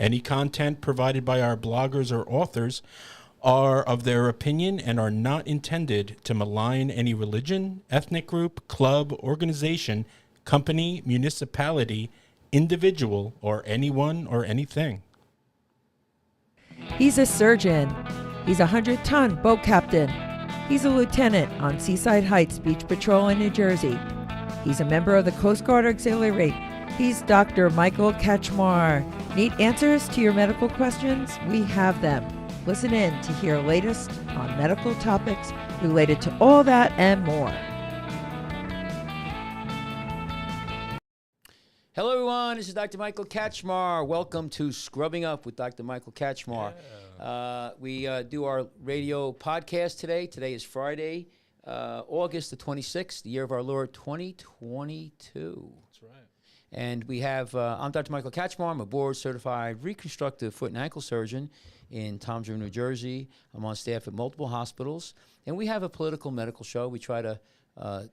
Any content provided by our bloggers or authors are of their opinion and are not intended to malign any religion, ethnic group, club, organization, company, municipality, individual, or anyone or anything. He's a surgeon. He's a 100-ton boat captain. He's a lieutenant on Seaside Heights Beach Patrol in New Jersey. He's a member of the Coast Guard Auxiliary. He's Dr. Michael Kachmar. Need answers to your medical questions? We have them. Listen in to hear latest on medical topics related to all that and more. Hello, everyone. This is Dr. Michael Kachmar. Welcome to Scrubbing Up with Dr. Michael Kachmar. Yeah. We do our radio podcast today. Today is Friday, August the 26th, the year of our Lord 2022. That's right. And we have, I'm Dr. Michael Kachmar. I'm a board-certified reconstructive foot and ankle surgeon in Toms River, New Jersey. I'm on staff at multiple hospitals. And we have a political medical show. We try to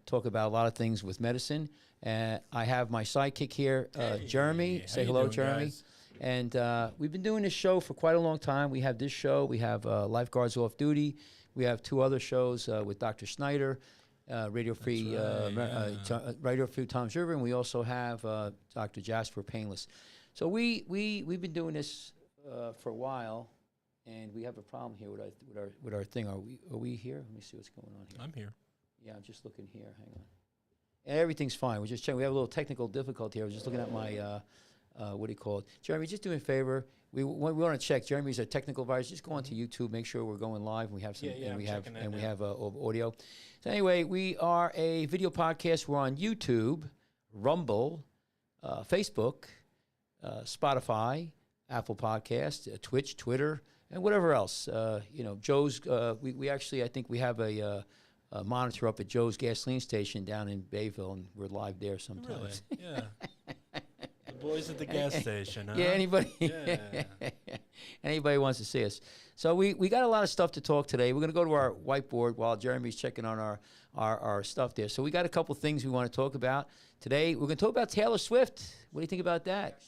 talk about a lot of things with medicine. I have my sidekick here, Jeremy. Hey, say hello, doing, Jeremy. guys? And we've been doing this show for quite a long time. We have this show. We have Lifeguards Off Duty. We have two other shows with Dr. Snyder. Radio Free, Radio Free Toms River, and we also have Dr. Jasper Painless. So we've been doing this for a while, and we have a problem here with our thing. Are we here? Let me see what's going on here. I'm here. Yeah, I'm just looking here. Hang on. And everything's fine. We're just checking. We have a little technical difficulty here. I was just looking at my what do you call it? Jeremy, just do me a favor. We want to check. Jeremy's a technical advisor. Just go onto YouTube, make sure we're going live. We have some, and we have audio. So anyway, we are a video podcast. We're on YouTube, Rumble, Facebook, Spotify, Apple Podcasts, Twitch, Twitter, and whatever else. Joe's. We actually, I think we have a monitor up at Joe's gasoline station down in Bayville, and we're live there sometimes. Really? Yeah. Boys at the gas station, huh? Yeah, anybody wants to see us. So we got a lot of stuff to talk today. We're going to go to our whiteboard while Jeremy's checking on our stuff there. So we got a couple things we want to talk about. Today, we're going to talk about Taylor Swift. What do you think about that?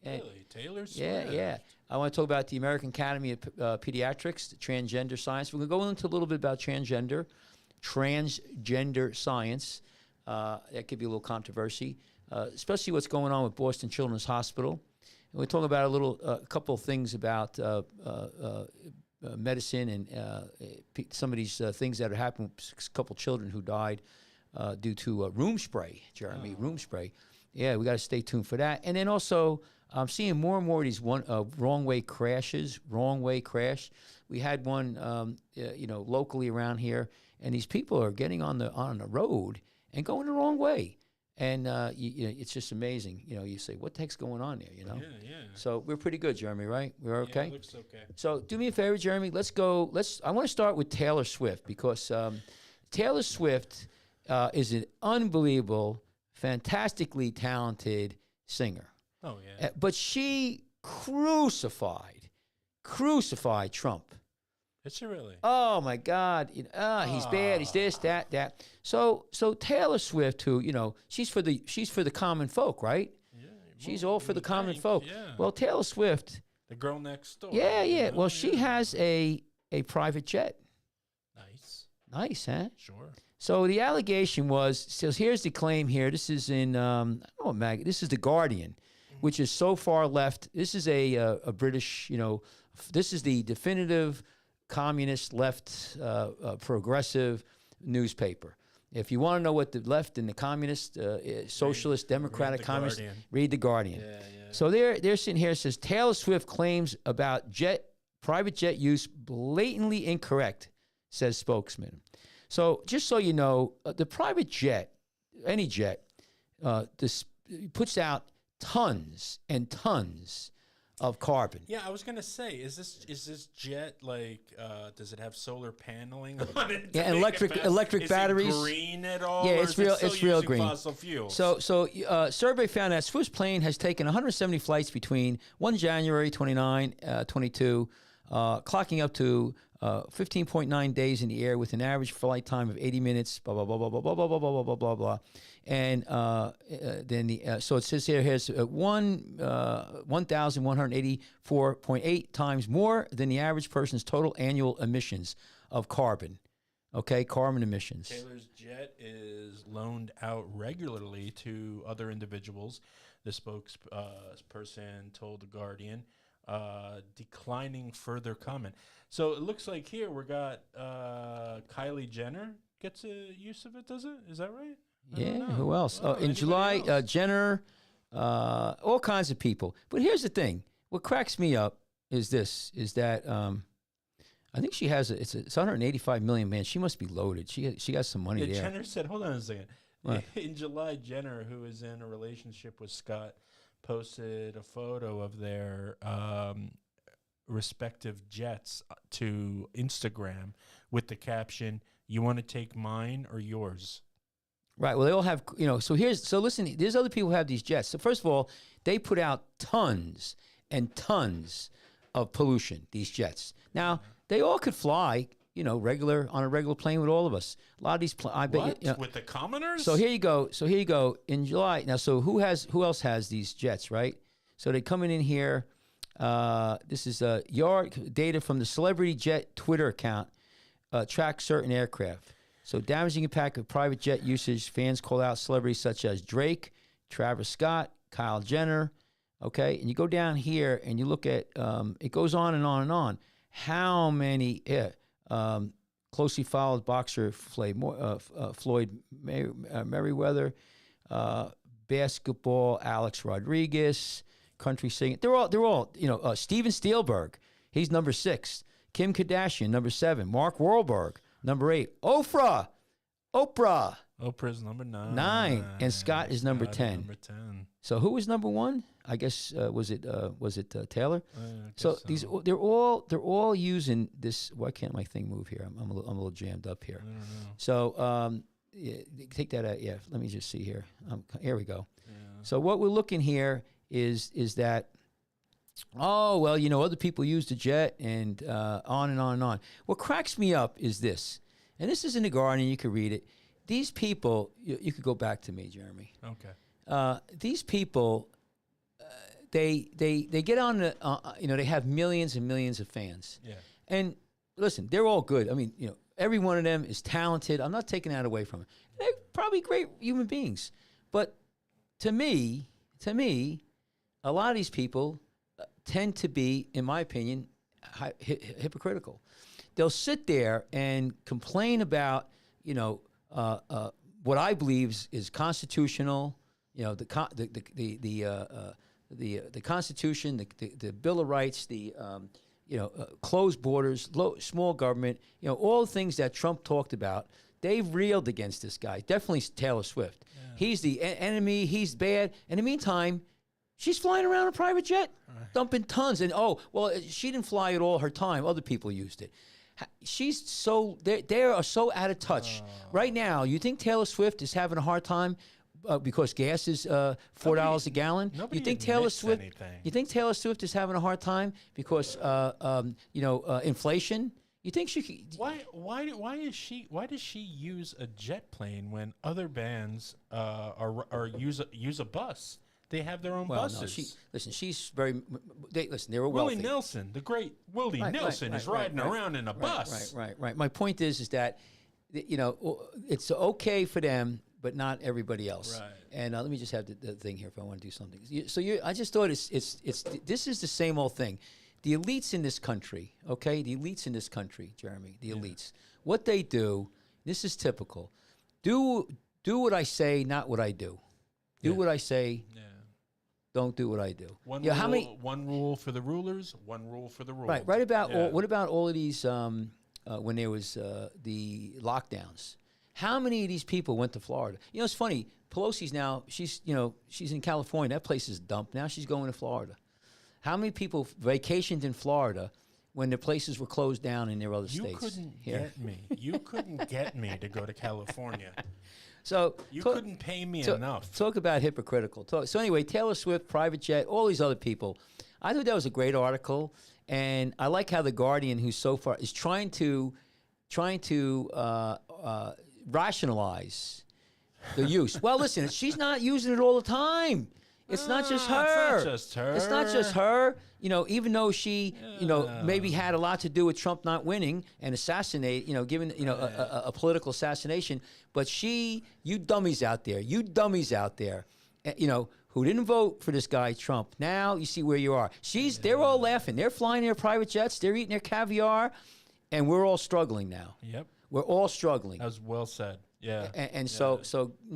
Really? Taylor Swift? Yeah. I want to talk about the American Academy of Pediatrics, transgender science. We're going to go into a little bit about transgender science. That could be a little controversy. Especially what's going on with Boston Children's Hospital. And we'll talk about a couple of things about medicine and some of these things that are happening with a couple children who died due to room spray, Jeremy, room spray. Yeah, we got to stay tuned for that. And then also, I'm seeing more and more of these wrong way crashes, wrong way crash. We had one, locally around here, and these people are getting on the road and going the wrong way. And it's just amazing. You say, what the heck's going on there, Yeah. So we're pretty good, Jeremy, right? We're okay? Yeah, it looks okay. So do me a favor, Jeremy. Let's go. I want to start with Taylor Swift because Taylor Swift is an unbelievable, fantastically talented singer. Oh, yeah. But she crucified Trump. Is she really? Oh my God! He's bad. He's this, that. So Taylor Swift, who she's for the common folk, right? Yeah. She's all for the common folk. Yeah. Well, Taylor Swift. The girl next door. Yeah. Well, she has a private jet. Nice, huh? Sure. So the allegation so here's the claim here. This is in this is the Guardian, which is so far left. This is a British, this is the definitive communist left progressive newspaper. If you want to know what the left and the communist, socialist, democratic, communist, read the Guardian. Yeah. So they're sitting here. It says Taylor Swift claims about private jet use blatantly incorrect, says spokesman. So just so you know, the private jet, any jet, this puts out tons and tons of carbon. Yeah, I was gonna say, is this jet does it have solar paneling on it? Yeah, and electric batteries. Is it green at all? Yeah, or it's is real. it still It's real using green. Fossil fuels. So survey found that Swift's plane has taken 170 flights between 1 January 22, clocking up to 15.9 days in the air with an average flight time of 80 minutes, blah, blah, blah, blah, blah, blah, blah, blah, blah, blah, blah, blah. And then so it says here, here's 1,184.8 times more than the average person's total annual emissions of carbon. Okay, carbon emissions. Taylor's jet is loaned out regularly to other individuals, the spokesperson told The Guardian, declining further comment. So it looks like here we got Kylie Jenner gets a use of it, does it? Is that right? Yeah, who else? In July, Jenner, all kinds of people. But here's the thing. What cracks me up is that I think she has it's 185 million. Man, she must be loaded. She got some money there. Jenner said, hold on a second. What? In July, Jenner, who is in a relationship with Scott, posted a photo of their respective jets to Instagram with the caption, "You want to take mine or yours?" Right. Well, they all have, so listen, there's other people who have these jets. So first of all, they put out tons and tons of pollution, these jets. Now, they all could fly, on a regular plane with all of us. A lot of these, I bet you, with the commoners? So here you go. In July. Now, so who else has these jets, right? So they coming in here. This is yard data from the Celebrity Jet Twitter account, tracks certain aircraft. So damaging impact of private jet usage. Fans call out celebrities such as Drake, Travis Scott, Kyle Jenner. Okay, and you go down here and you look at it goes on and on and on. How many closely followed boxer Floyd Mayweather, basketball Alex Rodriguez, country singer. They're all Steven Spielberg. He's number 6. Kim Kardashian number 7. Mark Wahlberg number 8. Oprah's number 9. And Scott is number 10. Number 10. So who was number 1? I guess was it Taylor? So these they're all using this. Why can't my thing move here? I'm a little jammed up here. I don't know. So take that out. Yeah, let me just see here. Here we go. Yeah. So what we're looking here is that. Oh, well, other people use the jet and on and on and on. What cracks me up is this, and this is in The Guardian, you can read it. These people, you could go back to me, Jeremy. Okay. These people, they get on the, they have millions and millions of fans. Yeah. And listen, they're all good. I mean, every one of them is talented. I'm not taking that away from them. They're probably great human beings. But to me, a lot of these people tend to be, in my opinion, hypocritical. They'll sit there and complain about, what I believe is constitutional. The Constitution, the Bill of Rights, the closed borders, small government. All the things that Trump talked about. They've reeled against this guy. Definitely Taylor Swift. Yeah. He's the enemy. He's bad. In the meantime, she's flying around a private jet, dumping tons. And she didn't fly it all her time. Other people used it. She's they are so out of touch right now. You think Taylor Swift is having a hard time because gas is $4 a gallon? Nobody You think Taylor Swift? Anything. You think Taylor Swift is having a hard time because inflation? You think she? Why does she use a jet plane when other bands use a bus? They have their own buses. No, she's very. They were wealthy. Willie Nelson, the great Willie Nelson, is riding around in a bus. Right. My point is that, it's okay for them, but not everybody else. Right. And let me just have the thing here if I want to do something. I just thought it's this is the same old thing. The elites in this country, okay? The elites in this country, Jeremy, the elites. What they do, this is typical. Do what I say, not what I do. Do what I say. Yeah. Don't do what I do. One rule for the rulers, one rule for the ruled. Right. What about all of these when there was the lockdowns? How many of these people went to Florida? It's funny. Pelosi's now she's in California. That place is dumped. Now she's going to Florida. How many people vacationed in Florida when the places were closed down in their other states? You couldn't get me to go to California. So you couldn't pay me enough. Talk about hypocritical. So anyway, Taylor Swift, private jet, all these other people. I thought that was a great article, And I like how the Guardian, who's so far, is trying to rationalize the use. Well, listen, she's not using it all the time. It's not just her. It's not just her. It's not just her. You know, even though she, maybe had a lot to do with Trump not winning and assassinate, giving, a political assassination. But you dummies out there, who didn't vote for this guy, Trump. Now you see where you are. They're all laughing. They're flying their private jets. They're eating their caviar. And we're all struggling now. Yep. We're all struggling. That was well said. Yeah. And so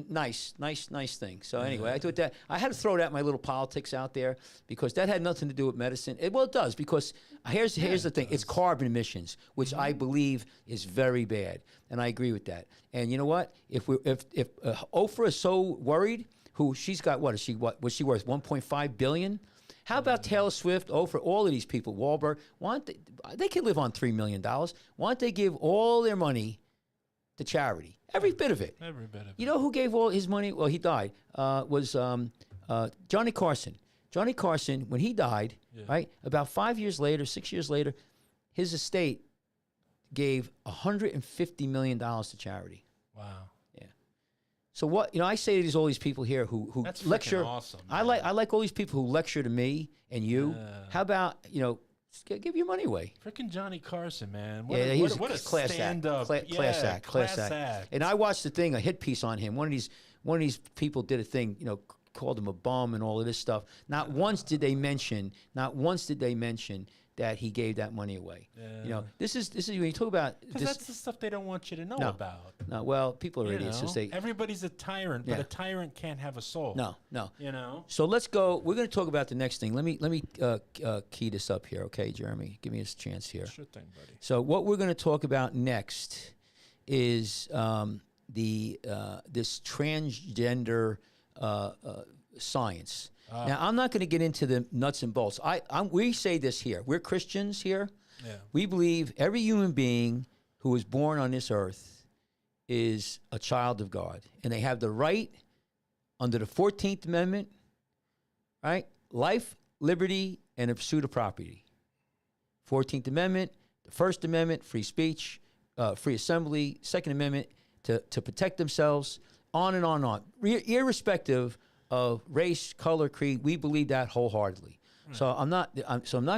nice thing. So anyway, I thought that I had to throw that my little politics out there because that had nothing to do with medicine. It does because here's the thing. It's carbon emissions, which I believe is very bad, and I agree with that. And you know what? If Oprah is so worried, she's got what was she worth 1.5 billion? How about Taylor Swift, Oprah, all of these people, Wahlberg? They could live on $3 million. Why don't they give all their money to charity? Every bit of it. Every bit of it. You know who gave all his money? Well, he died. Was Johnny Carson. Johnny Carson, when he died, right, about 6 years later, his estate gave $150 million to charity. Wow. Yeah. So what, I say to all these people here who That's lecture. awesome. I like all these people who lecture to me and you. Yeah. How about, give your money away. Freaking Johnny Carson, man. What a class stand-up. Class act. And I watched a hit piece on him. One of these people did a thing, called him a bum and all of this stuff. Not once did they mention that he gave that money away. Yeah. This is when you talk about Because this. that's the stuff they don't want you to know about. No, well, people are idiots. Everybody's a tyrant, but a tyrant can't have a soul. No. So let's go. We're going to talk about the next thing. Let me key this up here, okay, Jeremy? Give me a chance here. Sure thing, buddy. So what we're going to talk about next is this transgender science. Now, I'm not going to get into the nuts and bolts. We say this here. We're Christians here. Yeah. We believe every human being who is born on this earth is a child of God. And they have the right, under the 14th Amendment, right? Life, liberty, and the pursuit of property. 14th Amendment, the First Amendment, free speech, free assembly, Second Amendment, to protect themselves, on and on and on. Irrespective of race, color, creed, we believe that wholeheartedly. Right. So I'm not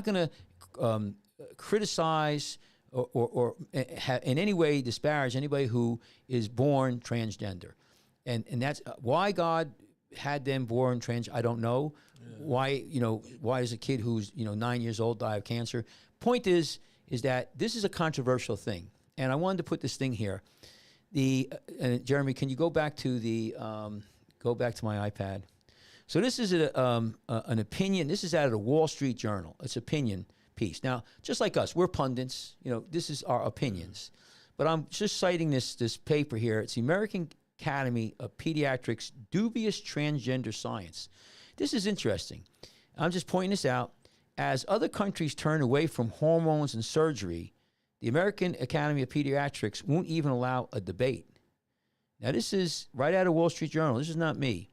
going to criticize or in any way disparage anybody who is born transgender, and that's why God had them born trans. I don't know why does a kid who's 9 years old die of cancer. Point is that this is a controversial thing, and I wanted to put this thing here. Jeremy, can you go back to my iPad? So this is an opinion. This is out of the Wall Street Journal. It's opinion piece. Now, just like us, we're pundits. This is our opinions. But I'm just citing this paper here. It's the American Academy of Pediatrics' Dubious Transgender Science. This is interesting. I'm just pointing this out. As other countries turn away from hormones and surgery, the American Academy of Pediatrics won't even allow a debate. Now, this is right out of Wall Street Journal. This is not me.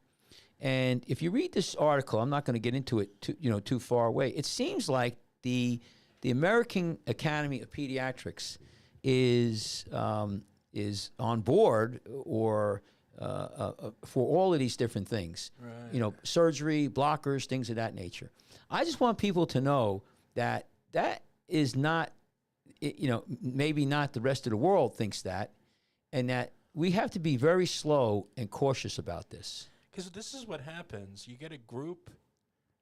And if you read this article, I'm not going to get into it too far away. It seems like the American Academy of Pediatrics is on board or for all of these different things. Right. Surgery, blockers, things of that nature. I just want people to know that is not, maybe not the rest of the world thinks that, and that we have to be very slow and cautious about this. Because this is what happens. You get a group,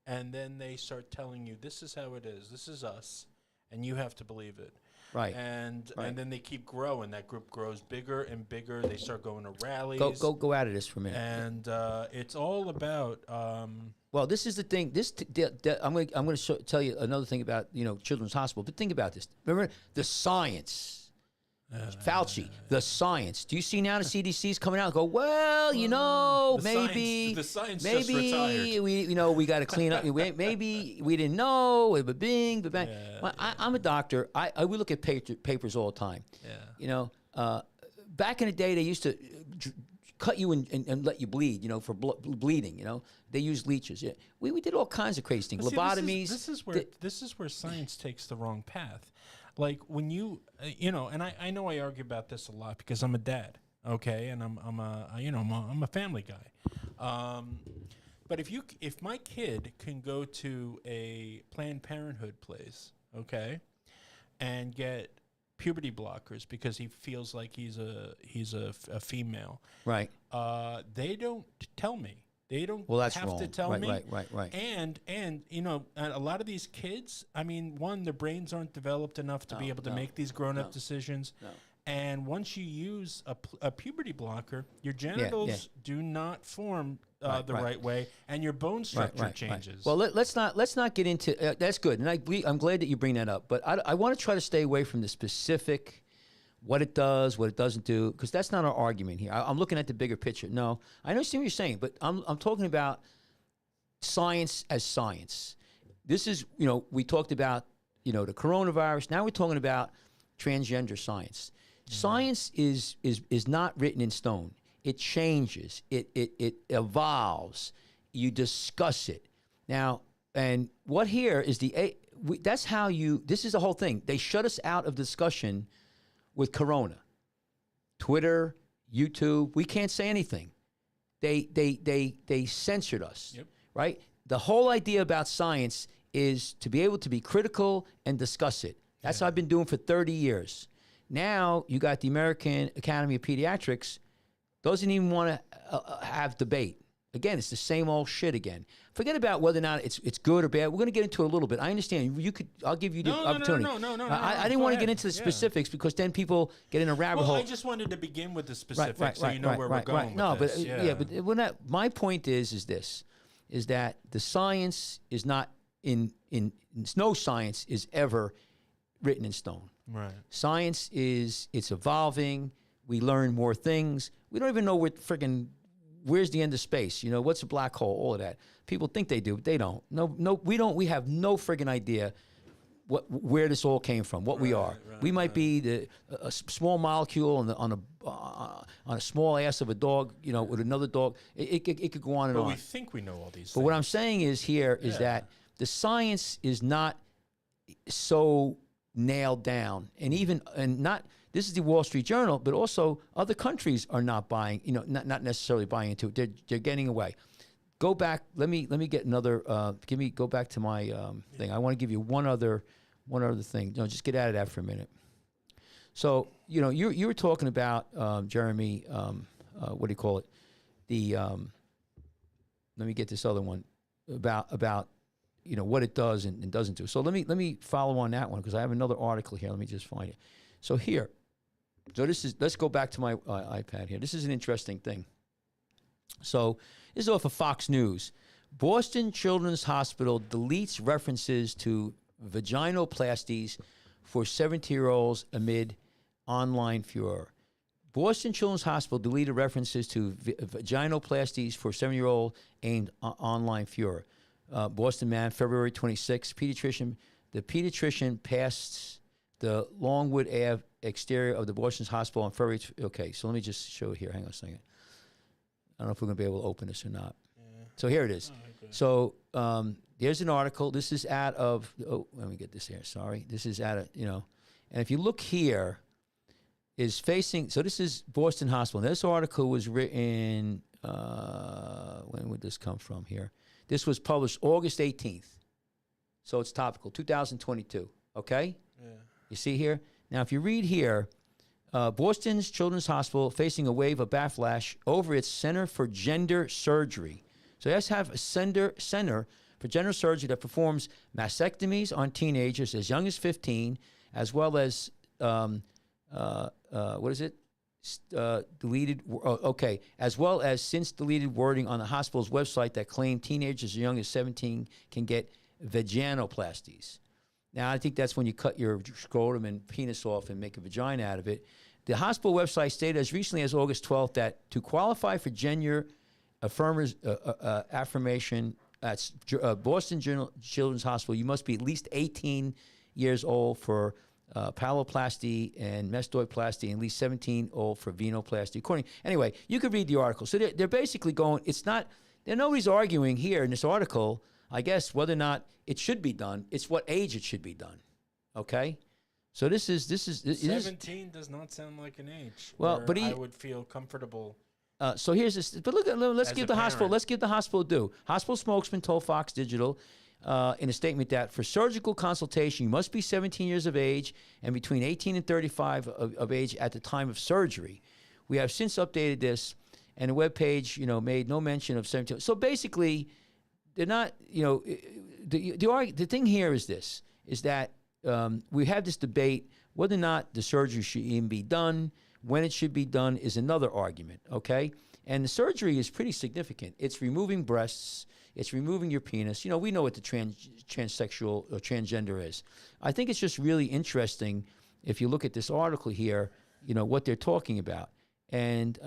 and then they start telling you, this is how it is. This is us, and you have to believe it. Right. And then they keep growing. That group grows bigger and bigger. They start going to rallies. Go out of this for a minute. And it's all about. Well, this is the thing. I'm going to tell you another thing about Children's Hospital. But think about this. Remember the science. Fauci, the science. Do you see now the CDC's coming out and go, well, maybe the science maybe just retired. we got to clean up. Maybe we didn't know. But bing, but bang. Well, I'm a doctor. We look at papers all the time. Yeah. Back in the day, they used to cut you and let you bleed, for bleeding, They use leeches. Yeah. We did all kinds of crazy things. But see, Lobotomies. this is where science takes the wrong path. Like when you, and I know I argue about this a lot because I'm a dad, okay, and I'm a family guy. But if my kid can go to a Planned Parenthood place, okay, and get puberty blockers because he feels like he's a female, right? They don't tell me. They don't that's have wrong. to tell me. Right. And a lot of these kids, I mean, one, their brains aren't developed enough to be able to make these grown-up decisions. No. And once you use a puberty blocker, your genitals do not form the right way, and your bone structure changes. Well, let's not get into that's good, and I'm glad that you bring that up. But I want to try to stay away from the specific, what it does, what it doesn't do, because that's not our argument here. I'm looking at the bigger picture. No, I understand what you're saying, but I'm talking about science as science. This is we talked about the coronavirus. Now we're talking about transgender science. Science is not written in stone. It changes. It evolves. You discuss it. Now, and what here is that's how this is the whole thing. They shut us out of discussion with Corona. Twitter, YouTube, we can't say anything. They censored us, right? The whole idea about science is to be able to be critical and discuss it. That's what I've been doing for 30 years. Now you got the American Academy of Pediatrics doesn't even want to have debate. Again, it's the same old shit again. Forget about whether or not it's good or bad. We're going to get into it a little bit. I understand. I'll give you the opportunity. No. I didn't want to get into the specifics because then people get in a rabbit hole. I just wanted to begin with the specifics so you know where we're going with this. But when my point is that the science is not no science is ever written in stone. Right. Science it's evolving. We learn more things. We don't even know where's the end of space? What's a black hole? All of that. People think they do, but they don't. No, we don't. We have no friggin' idea where this all came from. What we are. We might be a small molecule on a small ass of a dog. With another dog. It could go on and on. But we think we know all these things. But what I'm saying is that the science is not so nailed down, and not. This is the Wall Street Journal, but also other countries are not buying. Not necessarily buying into it. They're getting away. Go back. Let me get another. Go back to my thing. I want to give you one other thing. Just get out of that for a minute. So you were talking about Jeremy. What do you call it? Let me get this other one about what it does and doesn't do. So let me follow on that one because I have another article here. Let me just find it. So here. So let's go back to my iPad here. This is an interesting thing. So this is off of Fox News. Boston Children's Hospital deletes references to vaginoplasties for 70-year-olds amid online furor. Boston Children's Hospital deleted references to vaginoplasties for 70-year-old aimed online furor. Boston man, February 26th, the pediatrician passed the Longwood Ave exterior of the Boston Hospital on February. Okay, so let me just show it here. Hang on a second. I don't know if we're going to be able to open this or not. Yeah. So here it is. Oh, okay. So there's an article. This is out of, let me get this here. Sorry. This is out of, and if you look here, so this is Boston Hospital. This article was written, when would this come from here? This was published August 18th. So it's topical, 2022. Okay? Yeah. You see here? Now, if you read here, Boston's Children's Hospital facing a wave of backlash over its Center for Gender Surgery. So it has to have a center for gender surgery that performs mastectomies on teenagers as young as 15, as well as, as well as since deleted wording on the hospital's website that claimed teenagers as young as 17 can get vaginoplasties. Now, I think that's when you cut your scrotum and penis off and make a vagina out of it. The hospital website stated as recently as August 12th that to qualify for gender affirmation at Boston Children's Hospital, you must be at least 18 years old for paloplasty and mastoidoplasty, and at least 17 old for venoplasty. Anyway, you could read the article. So they're basically going, nobody's arguing here in this article, I guess, whether or not it should be done. It's what age it should be done. Okay? So this is 17 does not sound like an age. Well, but I would feel comfortable. So here's this. But let's give the hospital due. Hospital spokesman told Fox Digital in a statement that for surgical consultation, you must be 17 years of age and between 18 and 35 of age at the time of surgery. We have since updated this, and the webpage, made no mention of 17. So basically, they're not. The thing here is this: is that we have this debate whether or not the surgery should even be done. When it should be done is another argument, okay? And the surgery is pretty significant. It's removing breasts. It's removing your penis. We know what the transsexual or transgender is. I think it's just really interesting if you look at this article here, what they're talking about. And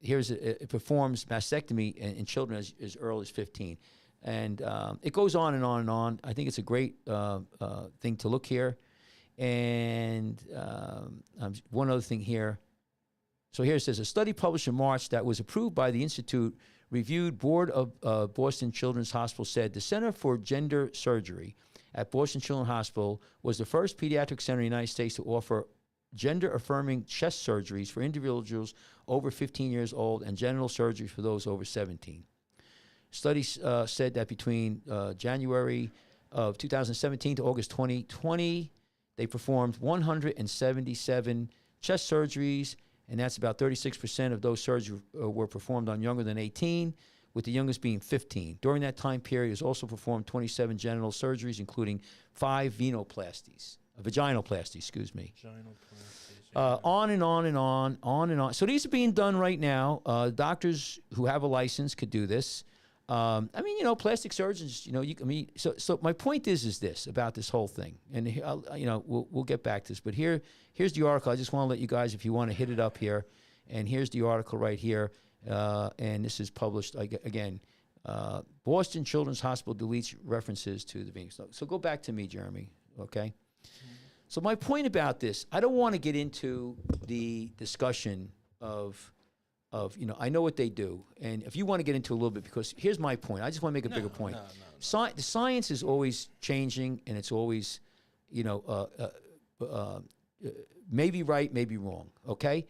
it performs mastectomy in children as early as 15. And it goes on and on and on. I think it's a great thing to look here. And one other thing here. So here it says, a study published in March that was approved by the Institute reviewed board of Boston Children's Hospital said the Center for Gender Surgery at Boston Children's Hospital was the first pediatric center in the United States to offer gender-affirming chest surgeries for individuals over 15 years old and genital surgeries for those over 17. Studies said that between January of 2017 to August 2020, they performed 177 chest surgeries, and that's about 36% of those surgeries were performed on younger than 18, with the youngest being 15. During that time period, it was also performed 27 genital surgeries, including 5 vaginoplasty, excuse me. On and on and on and on. So these are being done right now. Doctors who have a license could do this. Plastic surgeons, so my point is this about this whole thing, and we'll get back to this, but here's the article. I just want to let you guys, if you want to hit it up here, and here's the article right here, and this is published again. Boston Children's Hospital deletes references to the Venus. So go back to me, Jeremy. Okay. Mm-hmm. So my point about this, I don't want to get into the discussion of I know what they do, and if you want to get into a little bit, because here's my point. I just want to make a bigger point. The science is always changing, and it's always, maybe right, maybe wrong. Okay,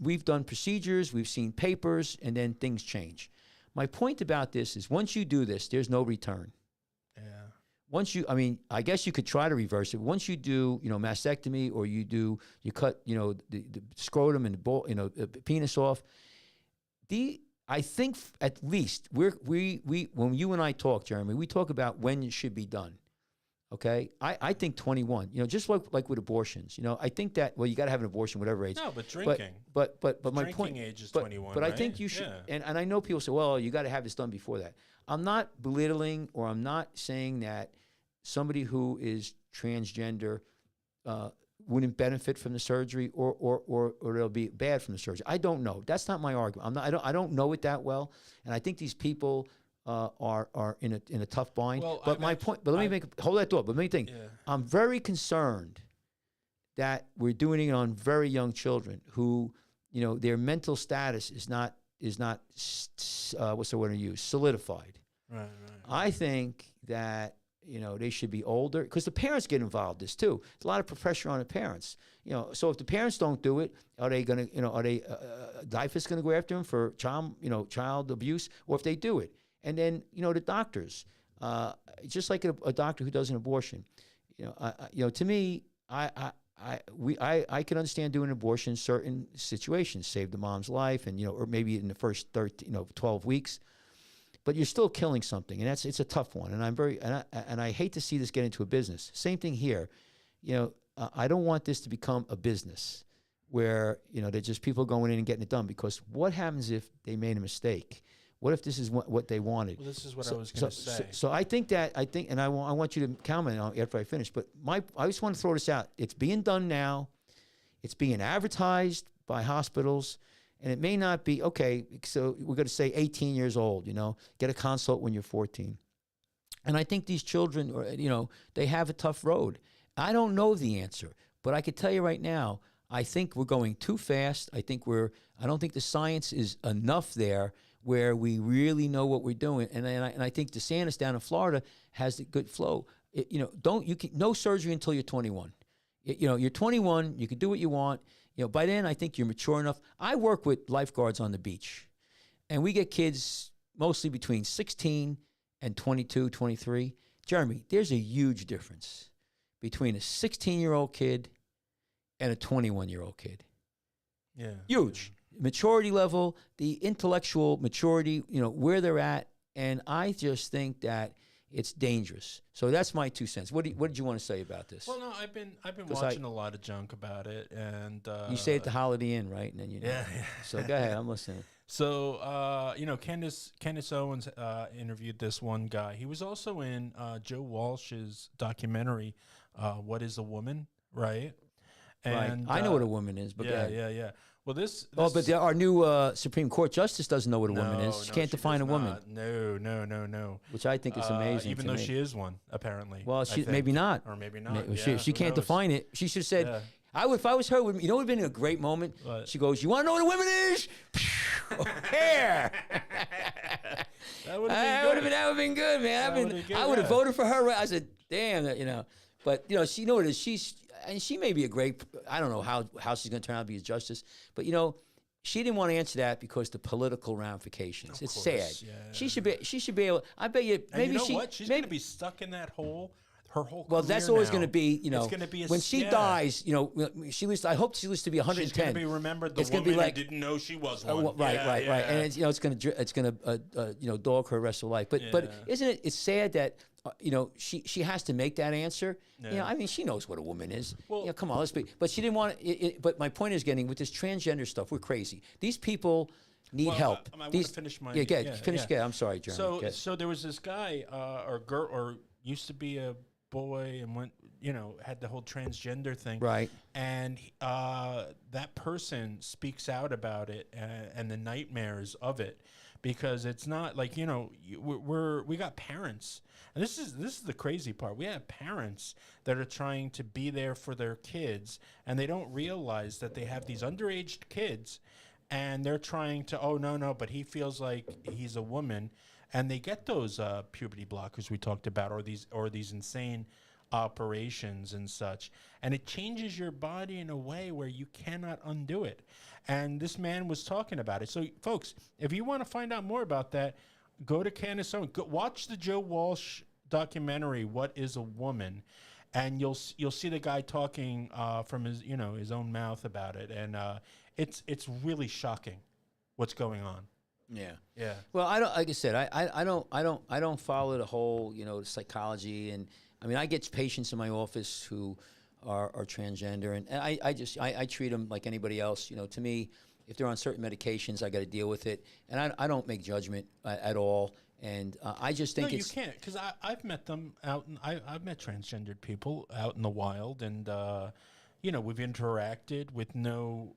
we've done procedures, we've seen papers, and then things change. My point about this is once you do this, there's no return. Yeah. I guess you could try to reverse it. Once you do, mastectomy, or you cut, the scrotum and the penis off. I think at least we when you and I talk, Jeremy, we talk about when it should be done. Okay, I think 21. Just like with abortions. I think that you got to have an abortion, whatever age. No, but drinking. But my point. Drinking age is 21. But right? I think you should. Yeah. And I know people say, well, you got to have this done before that. I'm not belittling, or I'm not saying that somebody who is transgender wouldn't benefit from the surgery, or it'll be bad from the surgery. I don't know. That's not my argument. I don't know it that well, and I think these people are in a tough bind. Well, but my point. But let me hold that thought. But let me think. Yeah. I'm very concerned that we're doing it on very young children who, their mental status is not what's the word to use? Solidified. Right. I think that they should be older, because the parents get involved in this too. There's a lot of pressure on the parents. So if the parents don't do it, are they going to, DIFAS going to go after them for child abuse? Or if they do it, and then the doctors, just like a doctor who does an abortion, to me, I can understand doing an abortion in certain situations, save the mom's life, and or maybe in the first 12 weeks. But you're still killing something, and it's a tough one. And I hate to see this get into a business. Same thing here. I don't want this to become a business where they're just people going in and getting it done. Because what happens if they made a mistake? What if this is what they wanted? Well, this is what I was going to say. So I think, and I want you to comment on it after I finish. But I just want to throw this out. It's being done now. It's being advertised by hospitals. And it may not be, okay, so we're going to say 18 years old, get a consult when you're 14. And I think these children, they have a tough road. I don't know the answer, but I could tell you right now, I think we're going too fast. I don't think the science is enough there where we really know what we're doing. And I think DeSantis down in Florida has a good flow. No surgery until you're 21. You're 21, you can do what you want. By then I think you're mature enough. I work with lifeguards on the beach, and we get kids mostly between 16 and 22, 23. Jeremy, there's a huge difference between a 16-year-old kid and a 21-year-old kid. Yeah. Huge. Maturity level, the intellectual maturity, where they're at. And I just think that it's dangerous. So that's my 2 cents. What did you want to say about this? Well, no, I've been watching a lot of junk about it, and you say it to Holiday Inn, right? And then yeah. So go ahead, I'm listening. So Candace Owens interviewed this one guy. He was also in Joe Walsh's documentary, "What Is a Woman?" Right? And I know what a woman is, but yeah. Well, this but our new Supreme Court justice doesn't know what a woman is. She can't define a woman. No. Which I think is amazing. Even though she is one, apparently. Well, maybe not. Or maybe not. She can't define it. She should have said, if I was her, it would have been a great moment. What? She goes, "You want to know what a woman is?" Hair. That would have been good, man. I would have voted for her. I said, "Damn, But she know what it is. She may be a great. I don't know how she's going to turn out to be a justice, but she didn't want to answer that because the political ramifications. It's sad. Yeah. She should be able. I bet you. Maybe she's going to be stuck in that hole. Her whole well, that's always going to be, it's going to be when she dies, I hope she lives to be 110. She's going to be remembered the woman who didn't know she was one. Right. And it's going to dog her rest of her life. But isn't it? It's sad that she has to make that answer. Yeah. She knows what a woman is. Well, come on, let's be. But she didn't want it. But my point is with this transgender stuff, we're crazy. These people need help. I want to finish my. Finish. I'm sorry, Jeremy. So there was this guy or girl or used to be a boy and went, had the whole transgender thing. Right. And that person speaks out about it and the nightmares of it, because it's not like, we got parents. And this is the crazy part. We have parents that are trying to be there for their kids, and they don't realize that they have these underage kids, and they're trying to, no, but he feels like he's a woman. And they get those puberty blockers we talked about, or these insane operations and such. And it changes your body in a way where you cannot undo it. And this man was talking about it. So, folks, if you want to find out more about that, go to Candace Owens. Watch the Joe Walsh documentary, "What Is a Woman?" And you'll see the guy talking from his own mouth about it. And it's really shocking what's going on. Yeah. Well, I don't. Like I said, I don't follow the whole psychology, and I get patients in my office who are transgender, and I treat them like anybody else. To me, if they're on certain medications, I got to deal with it, and I don't make judgment at all. And I just think you can't, because I've met them out, and I've met transgendered people out in the wild, and we've interacted with no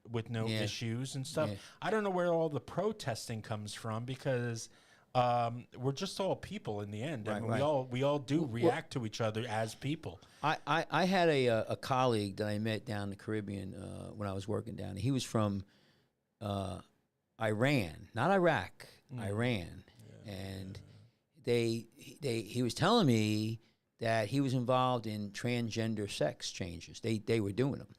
issues and stuff. Yeah. I don't know where all the protesting comes from, because we're just all people in the end. Right, we all do react to each other as people. I had a colleague that I met down in the Caribbean when I was working down there. He was from Iran, not Iraq, Iran, and he was telling me that he was involved in transgender sex changes. They were doing them.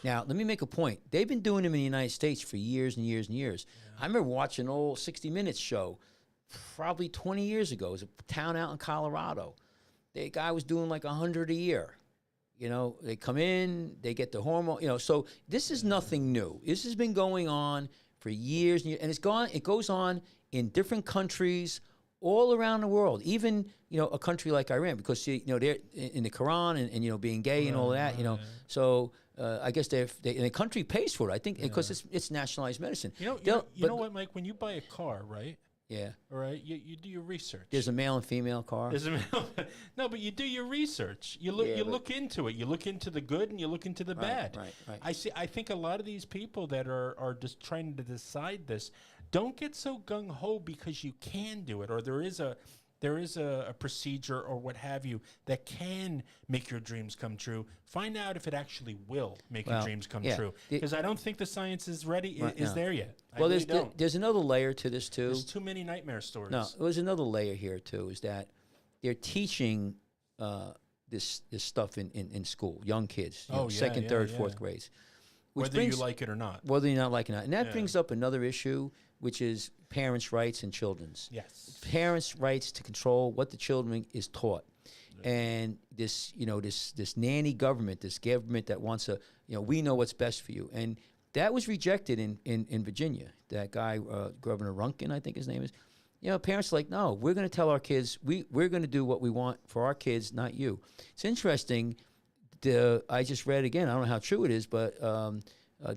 Now, let me make a point. They've been doing them in the United States for years and years and years. Yeah. I remember watching an old 60 Minutes show probably 20 years ago. It was a town out in Colorado. The guy was doing like 100 a year. They come in, they get the hormone, so this is nothing new. This has been going on for years and years, and it goes on in different countries all around the world, even a country like Iran, because they're in the Quran and being gay and all that, So I guess and the country pays for it. I think because it's nationalized medicine. You know what, Mike? When you buy a car, right? Yeah. All right. You do your research. There's a male and female car. No, but you do your research. You look into it. You look into the good and you look into the bad. Right. I think a lot of these people that are just trying to decide this don't get so gung ho because you can do it, or there is there is a procedure or what have you that can make your dreams come true. Find out if it actually will make your dreams come true. Because I don't think the science is ready, is there yet. I really don't. There's another layer to this, too. There's too many nightmare stories. No, there's another layer here, too, is that they're teaching this stuff in school, young kids, second, third, fourth grades. Whether you like it or not. Whether you're not liking it. And that brings up another issue, which is parents' rights and children's. Yes. Parents' rights to control what the children is taught. Yeah. And this, this nanny government, this government that wants we know what's best for you. And that was rejected in Virginia. That guy, Governor Runkin, I think his name is. Parents are like, no, we're going to tell our kids, we're going to do what we want for our kids, not you. It's interesting. I just read again, I don't know how true it is, but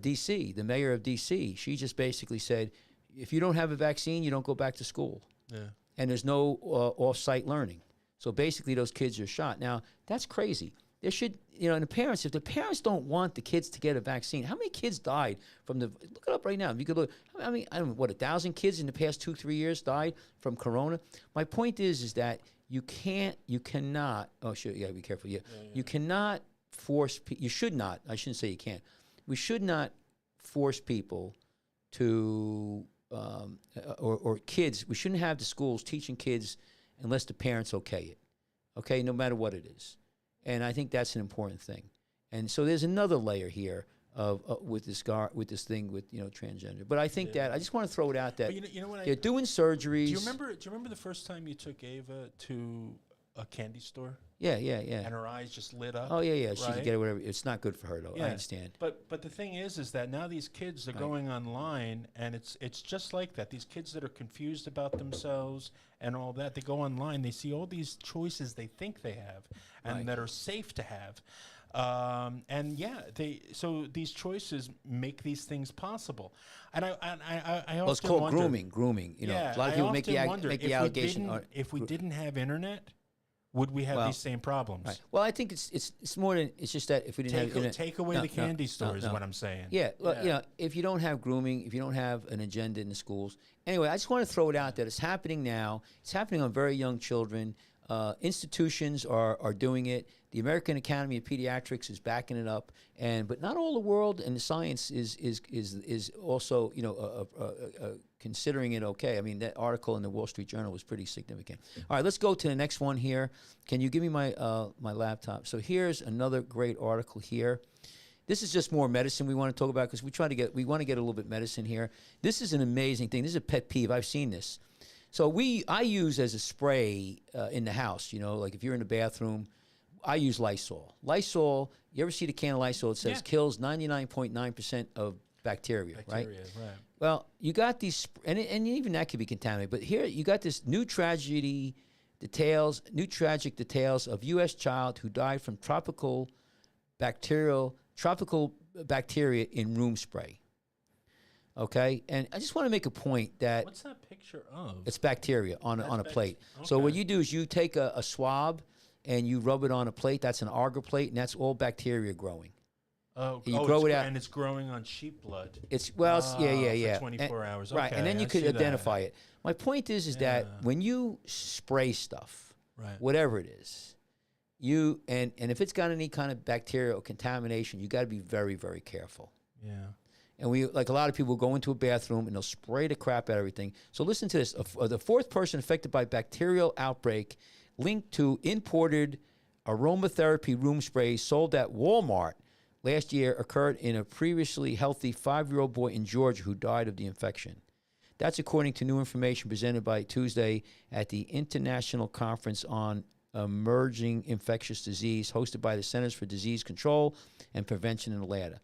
D.C., the mayor of D.C., she just basically said, if you don't have a vaccine, you don't go back to school. Yeah. And there's no off-site learning. So basically those kids are shot. Now, that's crazy. There should, and the parents, if the parents don't want the kids to get a vaccine, how many kids died from look it up right now. If you could look, I mean, I don't know, 1,000 kids in the past 2-3 years died from corona? My point is that you cannot, oh, sure, you gotta be careful, You cannot force, you should not, I shouldn't say you can't, we should not force people to, or kids, we shouldn't have the schools teaching kids unless the parents okay it, okay, no matter what it is. And I think that's an important thing. And so there's another layer here of with this thing with transgender. But I think that I just want to throw it out that they're doing surgeries. Do you remember the first time you took Ava to a candy store? Yeah. And her eyes just lit up. Oh yeah. She could get whatever. It's not good for her though. I understand. But the thing is that now these kids are going online, and it's just like that. These kids that are confused about themselves and all that, they go online, they see all these choices they think they have, and that are safe to have. So these choices make these things possible. And I well, it's called wonder, grooming. A lot of people make the allegation. If we didn't have internet, would we have these same problems? Right. Well, I think it's more than, it's just that if we didn't have internet, take away the candy stores is what I'm saying. Yeah. Well, if you don't have grooming, if you don't have an agenda in the schools. Anyway, I just want to throw it out that it's happening now. It's happening on very young children. Institutions are doing it. The American Academy of Pediatrics is backing it up, but not all the world and the science is also considering it okay. I mean, that article in the Wall Street Journal was pretty significant. All right, let's go to the next one here. Can you give me my laptop? So here's another great article here. This is just more medicine we want to talk about because we want to get a little bit medicine here. This is an amazing thing. This is a pet peeve. I've seen this. So I use as a spray in the house, like if you're in the bathroom, I use Lysol. Lysol, you ever see the can of Lysol? It says kills 99.9% of bacteria, right? Well, you got these, and even that could be contaminated. But here you got this new tragic details of U.S. child who died from tropical bacteria in room spray. Okay, and I just want to make a point that what's that picture of? It's bacteria on a plate. Okay. So what you do is you take a swab and you rub it on a plate. That's an agar plate, and that's all bacteria growing. You grow it out, and it's growing on sheep blood. It's for 24 hours, right? And then you could identify it. My point is that when you spray stuff, whatever it is, and if it's got any kind of bacterial contamination, you got to be very, very careful. Yeah. And a lot of people go into a bathroom and they'll spray the crap out of everything. So listen to this: the fourth person affected by bacterial outbreak linked to imported aromatherapy room spray sold at Walmart last year occurred in a previously healthy 5-year-old boy in Georgia who died of the infection. That's according to new information presented by Tuesday at the International Conference on Emerging Infectious Disease hosted by the Centers for Disease Control and Prevention in Atlanta.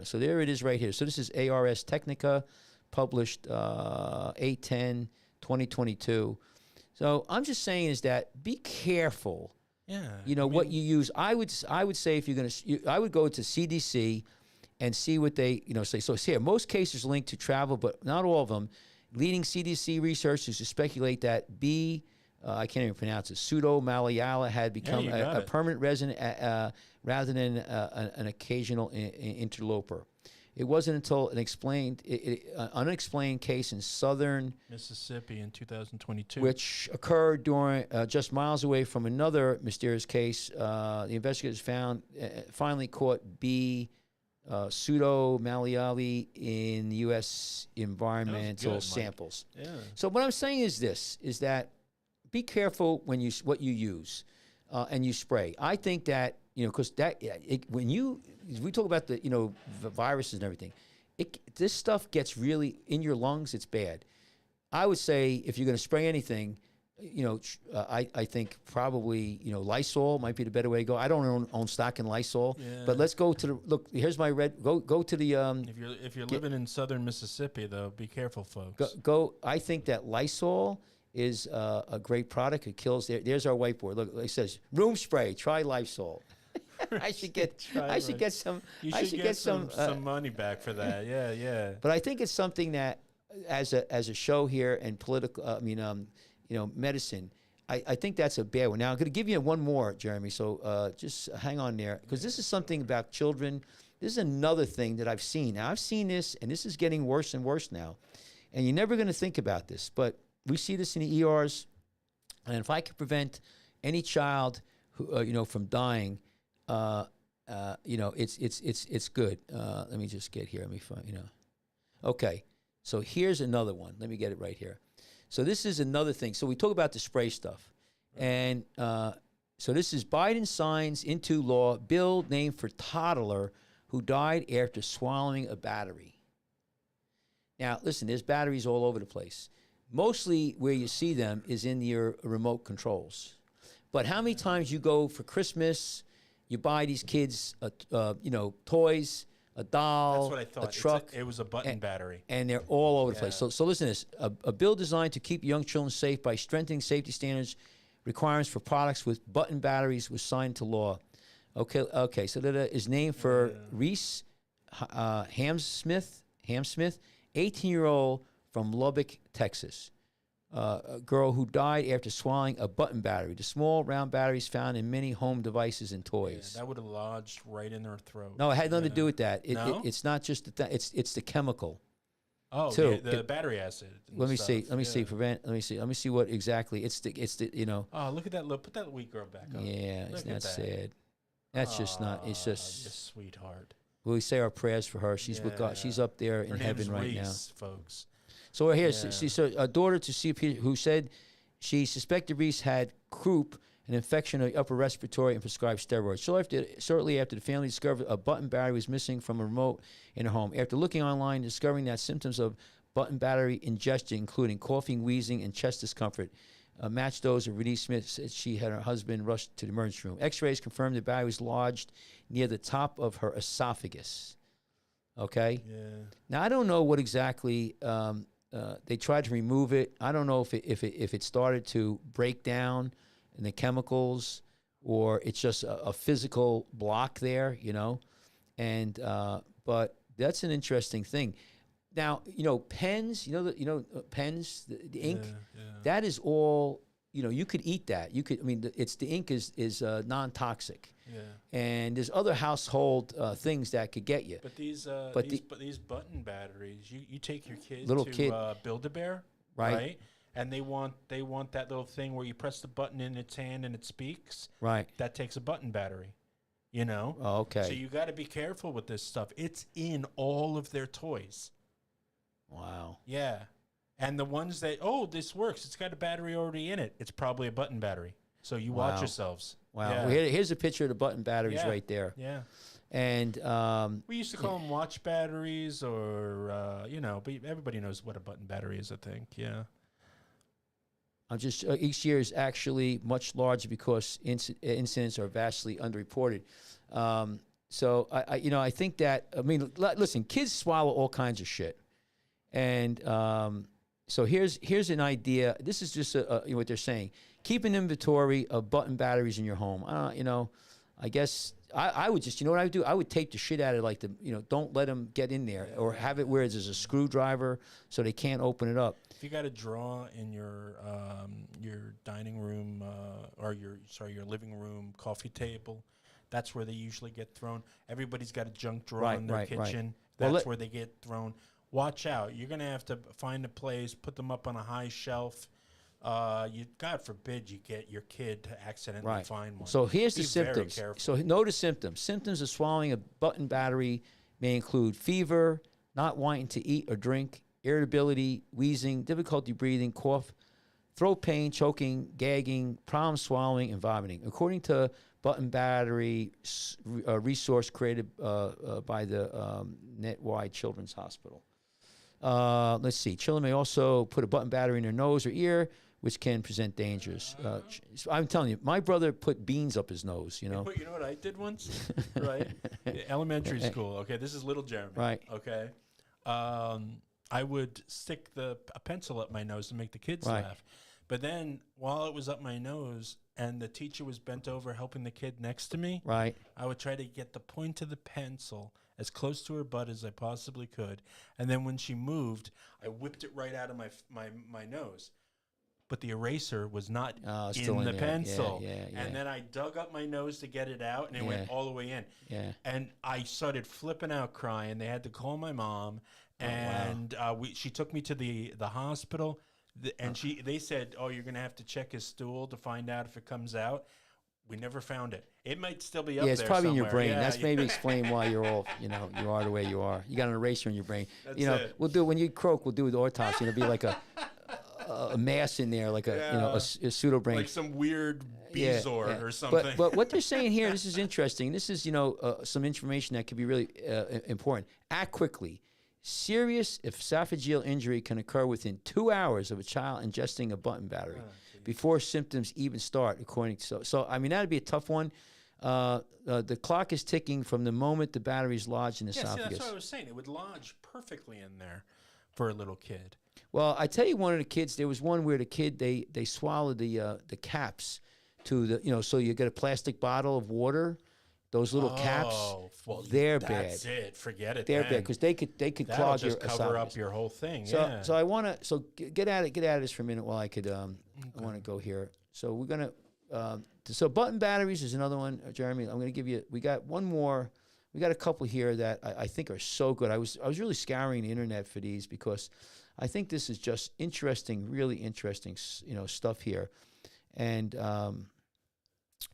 So there it is right here. So this is ARS Technica, published 8/10/2022. So I'm just saying is that be careful. Yeah. What you use. I would say if you're going to, I would go to CDC and see what they say. So it's here. Most cases linked to travel, but not all of them. Leading CDC researchers to speculate that I can't even pronounce it, pseudo-Malayalam had become a permanent resident rather than an occasional interloper. It wasn't until an unexplained case in southern Mississippi in 2022. which occurred during just miles away from another mysterious case. The investigators finally caught B. Pseudo Malayali in U.S. environmental Mike. samples. Yeah. So what I'm saying is this: is that be careful when what you use and you spray. I think that because when we talk about the the viruses and everything, this stuff gets really in your lungs. It's bad. I would say if you're going to spray anything, I think probably Lysol might be the better way to go. I don't own stock in Lysol, but let's go to the look. Here's my red. Go to the. If you're living in southern Mississippi, though, be careful, folks. Go. I think that Lysol is a great product. It kills. There's our whiteboard. Look, it says room spray. Try Lysol. I should get some. You should get some money back for that. Yeah. But I think it's something that, as a show here and political. Medicine. I think that's a bad one. Now I'm going to give you one more, Jeremy. So just hang on there, because this is something about children. This is another thing that I've seen. Now I've seen this, and this is getting worse and worse now. And you're never going to think about this, but we see this in the ERs. And if I could prevent any child who from dying, it's good. Let me just get here. Let me find. Okay. So here's another one. Let me get it right here. So this is another thing. So we talk about the spray stuff. And so this is Biden signs into law bill named for toddler who died after swallowing a battery. Now, listen, there's batteries all over the place. Mostly where you see them is in your remote controls. But how many times you go for Christmas, you buy these kids, toys, a doll, That's what I thought. a truck. It was a button battery. And they're all over the place. So listen to this. A bill designed to keep young children safe by strengthening safety standards, requirements for products with button batteries was signed to law. Okay. So that is named for Reese Hamsmith, 18-year-old from Lubbock, Texas. A girl who died after swallowing a button battery. The small round batteries found in many home devices and toys. Yeah, that would have lodged right in their throat. No, it had nothing to do with that. No? It's not just it's the chemical. Oh, too. The battery acid. Let me see. Let me see. Let me see what exactly. It's the. Oh, look at that. Look, put that wheat girl back up. Yeah, Look isn't at that sad? That's just not. It's just. You sweetheart. We say our prayers for her. She's with God. She's up there in heaven right Reese, folks. So here's so a daughter to CP who said she suspected Reese had croup, an infection of the upper respiratory, and prescribed steroids. Shortly after the family discovered a button battery was missing from a remote in her home. After looking online, discovering that symptoms of button battery ingestion, including coughing, wheezing, and chest discomfort, matched those of Renee Smith, said she had her husband rushed to the emergency room. X-rays confirmed the battery was lodged near the top of her esophagus. Okay? Yeah. Now, I don't know what exactly... they tried to remove it. I don't know if it started to break down in the chemicals, or it's just a physical block there, And but that's an interesting thing. Now, pens. Pens. The ink. That is all. You could eat that. You could. I mean, the ink is non-toxic. Yeah. And there's other household things that could get you. But these button batteries, you take your kid to Build-A-Bear, right? And they want that little thing where you press the button in its hand and it speaks. Right. That takes a button battery. Oh, okay. So you got to be careful with this stuff. It's in all of their toys. Wow. Yeah. And the ones that this works. It's got a battery already in it. It's probably a button battery. So you watch yourselves. Wow. Yeah. Well, here's a picture of the button batteries right there. Yeah. And we used to call them watch batteries, or but everybody knows what a button battery is, I think. Yeah. I'm just each year is actually much larger because incidents are vastly underreported. So I think that listen, kids swallow all kinds of shit, and so here's an idea. This is just what they're saying. Keep an inventory of button batteries in your home. I guess I would just, what I would do? I would tape the shit out of don't let them get in there, or have it where there's a screwdriver so they can't open it up. If you got a drawer in your dining room or your living room coffee table, that's where they usually get thrown. Everybody's got a junk drawer in their kitchen. That's where they get thrown. Watch out. You're going to have to find a place, put them up on a high shelf. God forbid you get your kid to accidentally find one. So here's Be the symptoms. So know the symptoms. Symptoms of swallowing a button battery may include fever, not wanting to eat or drink, irritability, wheezing, difficulty breathing, cough, throat pain, choking, gagging, problems swallowing, and vomiting. According to button battery resource created by the Netwide Children's Hospital. Let's see. Children may also put a button battery in their nose or ear, which can present dangers. I'm telling you, my brother put beans up his nose, you know. You know what I did once? Right? Elementary school. Okay, this is little Jeremy. Right. Okay. I would stick a pencil up my nose to make the kids laugh. But then while it was up my nose and the teacher was bent over helping the kid next to me, right, I would try to get the point of the pencil as close to her butt as I possibly could. And then when she moved, I whipped it right out of my nose. But the eraser was not in the pencil. Yeah. And then I dug up my nose to get it out, and it went all the way in. Yeah. And I started flipping out crying. They had to call my mom, and she took me to the hospital. And they said, "Oh, you're going to have to check his stool to find out if it comes out." We never found it. It might still be up there. Yeah, it's probably somewhere. in your brain. Yeah, That's maybe explain why you're all, you are the way you are. You got an eraser in your brain. That's it. We'll do when you croak. We'll do the autopsy. It'll be like a mass in there, like a pseudo brain, like some weird Bezor or something. But what they're saying here, this is interesting. This is some information that could be really important. Act quickly. Serious esophageal injury can occur within 2 hours of a child ingesting a button battery before symptoms even start, according to... So I mean, that'd be a tough one. The clock is ticking from the moment the battery is lodged in the esophagus. See, that's what I was saying. It would lodge perfectly in there for a little kid. Well, I tell you, one of the kids, there was one where the kid, they swallowed the caps to the, so you get a plastic bottle of water. Those little caps, they're bad. That's it. Forget it. They're bad because they could clog your esophagus. Cover up your whole thing. So I want to get at this for a minute while I could. I want to go here. So we're gonna. So button batteries is another one, Jeremy. I'm gonna give you. We got one more. We got a couple here that I think are so good. I was really scouring the internet for these because I think this is just interesting, really interesting, stuff here. And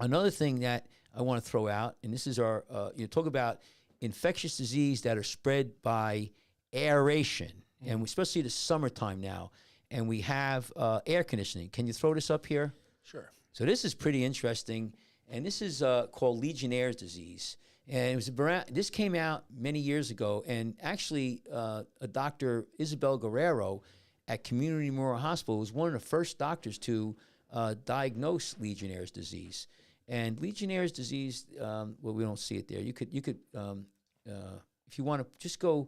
another thing that I want to throw out, and this is our, talk about infectious disease that are spread by aeration, and especially the summertime now, and we have air conditioning. Can you throw this up here? Sure. So this is pretty interesting, and this is called Legionnaire's disease. And it was this came out many years ago, and actually a Dr. Isabel Guerrero at Community Memorial Hospital was one of the first doctors to diagnose Legionnaire's disease. And Legionnaire's disease, well, we don't see it there. You could, if you want to just go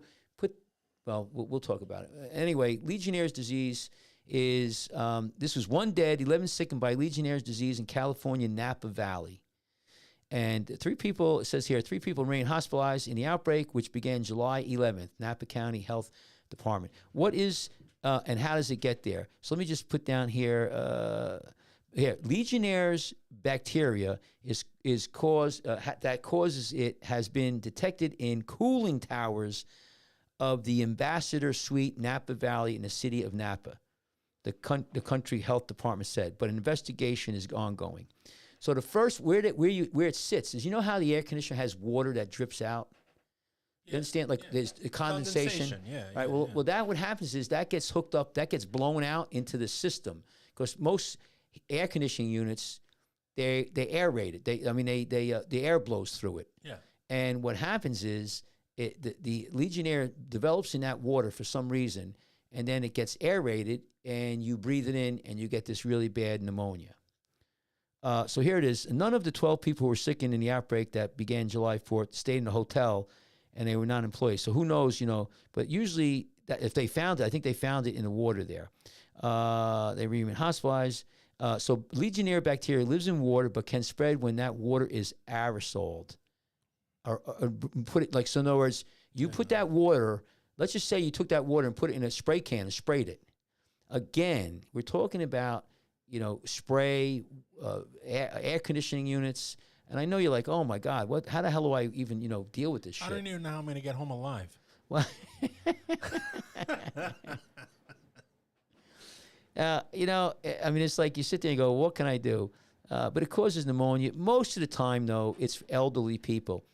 we'll talk about it. Anyway, Legionnaire's disease is, this was 1 dead, 11 sickened by Legionnaire's disease in California, Napa Valley. And it says here, 3 people remain hospitalized in the outbreak, which began July 11th, Napa County Health Department. What is, and how does it get there? So let me just put down here, Legionnaire's bacteria that causes it has been detected in cooling towers of the Ambassador Suite, Napa Valley, in the city of Napa. The country health department said, but an investigation is ongoing. So the first where it sits is, how the air conditioner has water that drips out. You understand? Like there's condensation. Right. Well, what happens is that gets hooked up, that gets blown out into the system, because most air conditioning units, they aerate it. The air blows through it. Yeah. And what happens is the Legionnaire develops in that water for some reason, and then it gets aerated, and you breathe it in, and you get this really bad pneumonia. So here it is. None of the 12 people who were sickened in the outbreak that began July 4th stayed in the hotel, and they were not employees. So who knows, but usually if they found it, I think they found it in the water there. They were even hospitalized. So Legionnaire bacteria lives in water but can spread when that water is aerosoled. Or put it so in other words, you put that water, let's just say you took that water and put it in a spray can and sprayed it. Again, we're talking about, spray, air conditioning units. And I know you're like, oh my God, how the hell do I even, deal with this shit? I don't even know how I'm going to get home alive. Well, you know, I mean, it's like you sit there and go, what can I do? But it causes pneumonia. Most of the time, though, it's elderly people.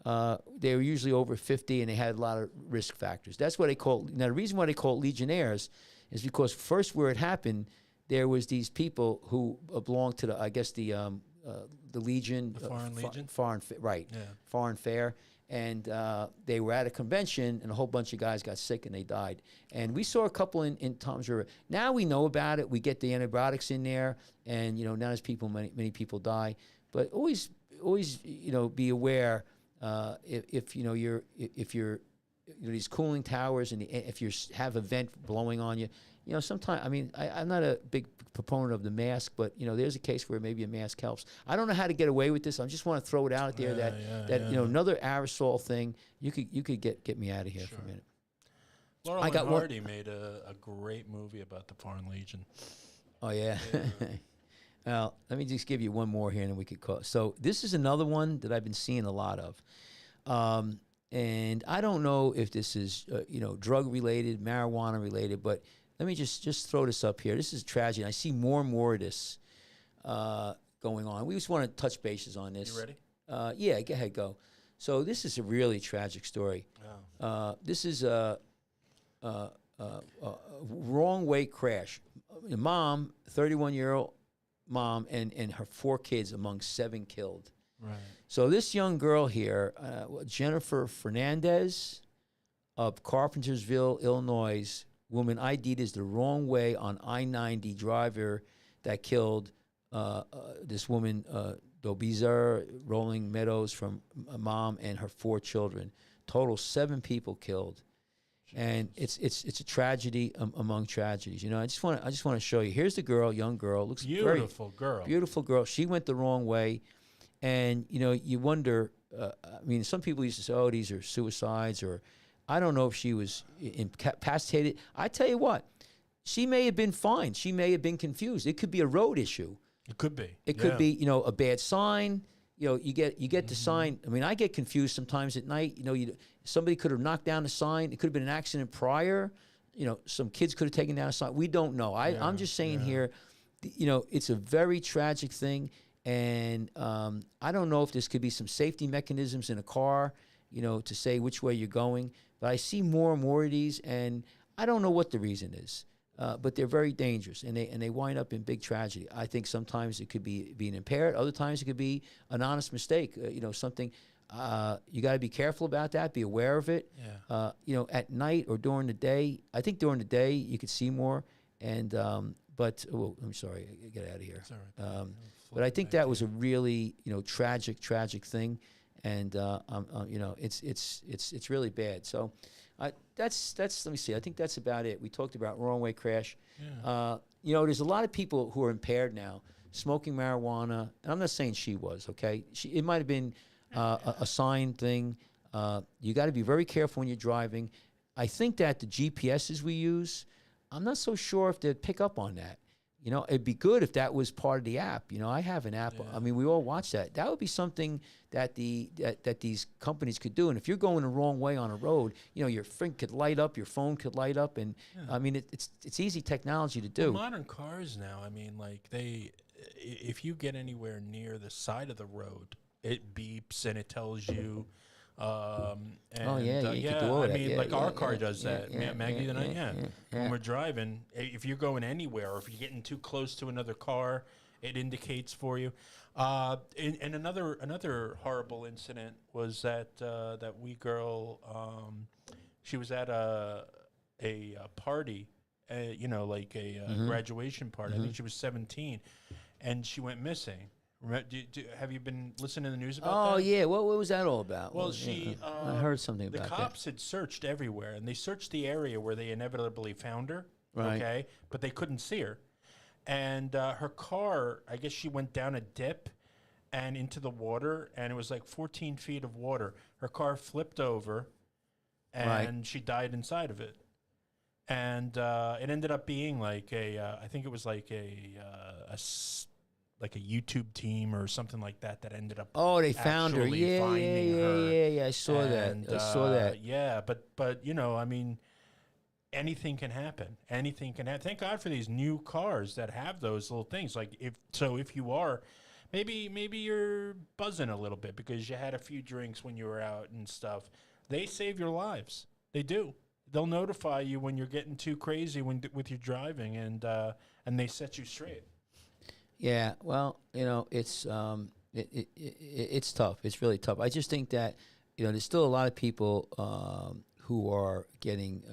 They were usually over 50 and they had a lot of risk factors. That's what they call. Now, the reason why they call it Legionnaires is because first where it happened, there was these people who belonged to I guess the Legion, The Foreign Legion? Right, Yeah. Foreign Fair, and they were at a convention, and a whole bunch of guys got sick and they died. And we saw a couple in Tom's River. Now we know about it. We get the antibiotics in there, and you know now there's many people die. But always you know be aware if you know you're these cooling towers and if you have a vent blowing on you. You know, sometimes, I mean, I'm not a big proponent of the mask, but, you know, there's a case where maybe a mask helps. I don't know how to get away with this. I just want to throw it out there you know, another aerosol thing, you could get me out of here for a minute. Laurel and Hardy made a great movie about the Foreign Legion. Oh, yeah. Well, let me just give you one more here and then we could call. So this is another one that I've been seeing a lot of. And I don't know if this is, you know, drug-related, marijuana-related, but let me just throw this up here. This is a tragedy. I see more and more of this going on. We just want to touch bases on this. You ready? Yeah, go ahead, go. So this is a really tragic story. Oh. This is a wrong way crash. A mom, 31-year-old mom, and her 4 kids among 7 killed. Right. So this young girl here, Jennifer Fernandez of Carpentersville, Illinois, woman ID'd as the wrong way on I-90 driver that killed this woman, Dobizar Rolling Meadows, from a mom and her 4 children. Total 7 people killed. And it's a tragedy among tragedies. You know, I just want to show you. Here's the girl, young girl, looks Beautiful girl. Beautiful girl. She went the wrong way. And, you know, you wonder, I mean, some people used to say, oh, these are suicides, or I don't know if she was incapacitated. I tell you what, she may have been fine. She may have been confused. It could be a road issue. It could be. It could be, you know, a bad sign. You know, you get the sign. I mean, I get confused sometimes at night. You know, somebody could have knocked down the sign. It could have been an accident prior. You know, some kids could have taken down a sign. We don't know. I'm just saying here, you know, it's a very tragic thing. And I don't know if this could be some safety mechanisms in a car, you know, to say which way you're going. But I see more and more of these, and I don't know what the reason is. But they're very dangerous, and they wind up in big tragedy. I think sometimes it could be being impaired. Other times it could be an honest mistake. You know, something you got to be careful about that. Be aware of it. Yeah. You know, at night or during the day. I think during the day you could see more. And but I'm sorry, get out of here. It's all right. But I think that was a really, you know, tragic thing, and you know, it's really bad. So that's let me see. I think that's about it. We talked about wrong way crash. Yeah. You know, there's a lot of people who are impaired now, smoking marijuana, and I'm not saying she was, okay. It might have been a sign thing. You got to be very careful when you're driving. I think that the GPSs we use, I'm not so sure if they'd pick up on that. You know, it'd be good if that was part of the app. You know, I have an app. Yeah. I mean, we all watch that. That would be something that that these companies could do. And if you're going the wrong way on a road, you know, your thing could light up, your phone could light up, and I mean, it's easy technology to do. Well, modern cars now, I mean, like if you get anywhere near the side of the road, it beeps and it tells you. And, you could do all I that. mean, like our car yeah, does that. Maggie and I, yeah. When we're driving, if you're going anywhere or if you're getting too close to another car, it indicates for you. And another horrible incident was that that wee girl. She was at a party, you know, like a graduation party. I think she was 17, and she went missing. Have you been listening to the news about that? Oh, yeah. What was that all about? Well, I heard something about that. The cops had searched everywhere, and they searched the area where they inevitably found her, Right. okay? But they couldn't see her. And her car, I guess she went down a dip and into the water, and it was like 14 feet of water. Her car flipped over, and she died inside of it. And it ended up being like I think it was like like a YouTube team or something like that ended up. Oh, they found her. actually Yeah, finding her. yeah. I saw And, that. I saw that. Yeah, but I mean, anything can happen. Anything can happen. Thank God for these new cars that have those little things. Like if you are, maybe you're buzzing a little bit because you had a few drinks when you were out and stuff. They save your lives. They do. They'll notify you when you're getting too crazy with your driving, and they set you straight. Yeah, well, it's tough. It's really tough. I just think that there's still a lot of people who are getting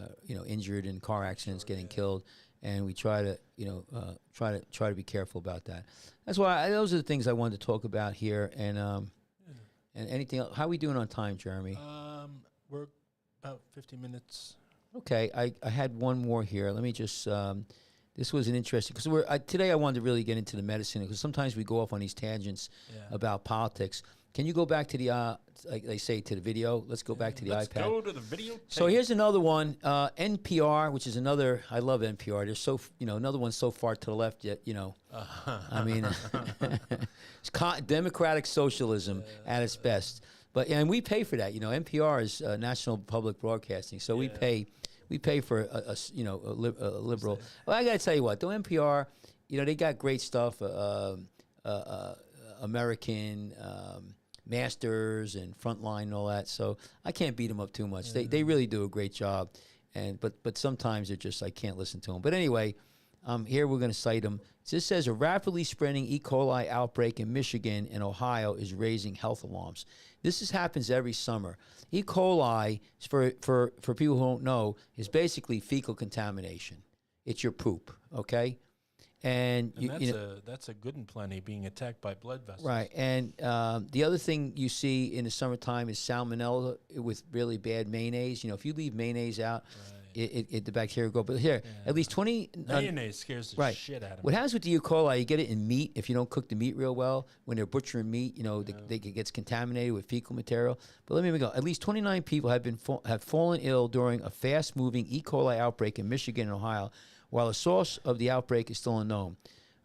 injured in car accidents, getting killed, and we try to try to be careful about that. That's why those are the things I wanted to talk about here. And anything else? How are we doing on time, Jeremy? We're about 50 minutes. Okay, I had one more here. Let me just. This was an interesting because today I wanted to really get into the medicine because sometimes we go off on these tangents about politics. Can you go back to the like they say to the video? Let's go back to the Let's iPad. go to the video. So here's another one, NPR, which is another. I love NPR. There's another one so far to the left yet. I mean, it's democratic socialism at its best. But and we pay for that. NPR is National Public Broadcasting, so we pay. We pay for a liberal. Well, I got to tell you what, the NPR, they got great stuff. American Masters and Frontline and all that. So I can't beat them up too much. They really do a great job. But sometimes they're just I can't listen to them. But anyway, here we're going to cite them. This says a rapidly spreading E. coli outbreak in Michigan and Ohio is raising health alarms. This happens every summer. E. coli, for people who don't know, is basically fecal contamination. It's your poop, okay? And that's a good and plenty being attacked by blood vessels. Right. And the other thing you see in the summertime is salmonella with really bad mayonnaise. If you leave mayonnaise out, the bacteria go. But here, at least 20... mayonnaise scares the shit out of me. What happens with the E. coli, you get it in meat. If you don't cook the meat real well, when they're butchering meat, it gets contaminated with fecal material. But let me go. At least 29 people have fallen ill during a fast-moving E. coli outbreak in Michigan and Ohio, while the source of the outbreak is still unknown.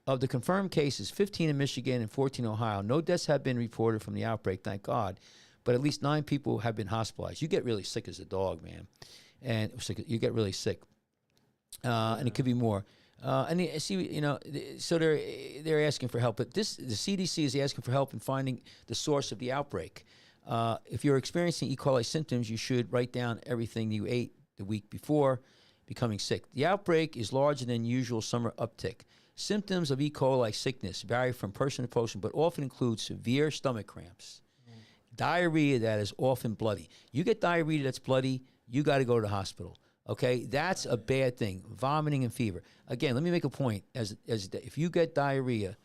Of the confirmed cases, 15 in Michigan and 14 in Ohio. No deaths have been reported from the outbreak, thank God. But at least 9 people have been hospitalized. You get really sick as a dog, man. And you get really sick. And it could be more. And see, so they're asking for help. But the CDC is asking for help in finding the source of the outbreak. If you're experiencing E. coli symptoms, you should write down everything you ate the week before becoming sick. The outbreak is larger than usual summer uptick. Symptoms of E. coli sickness vary from person to person, but often include severe stomach cramps, diarrhea that is often bloody. You get diarrhea that's bloody, you got to go to the hospital. Okay, that's a bad thing. Vomiting and fever. Again, let me make a point. As if you get diarrhea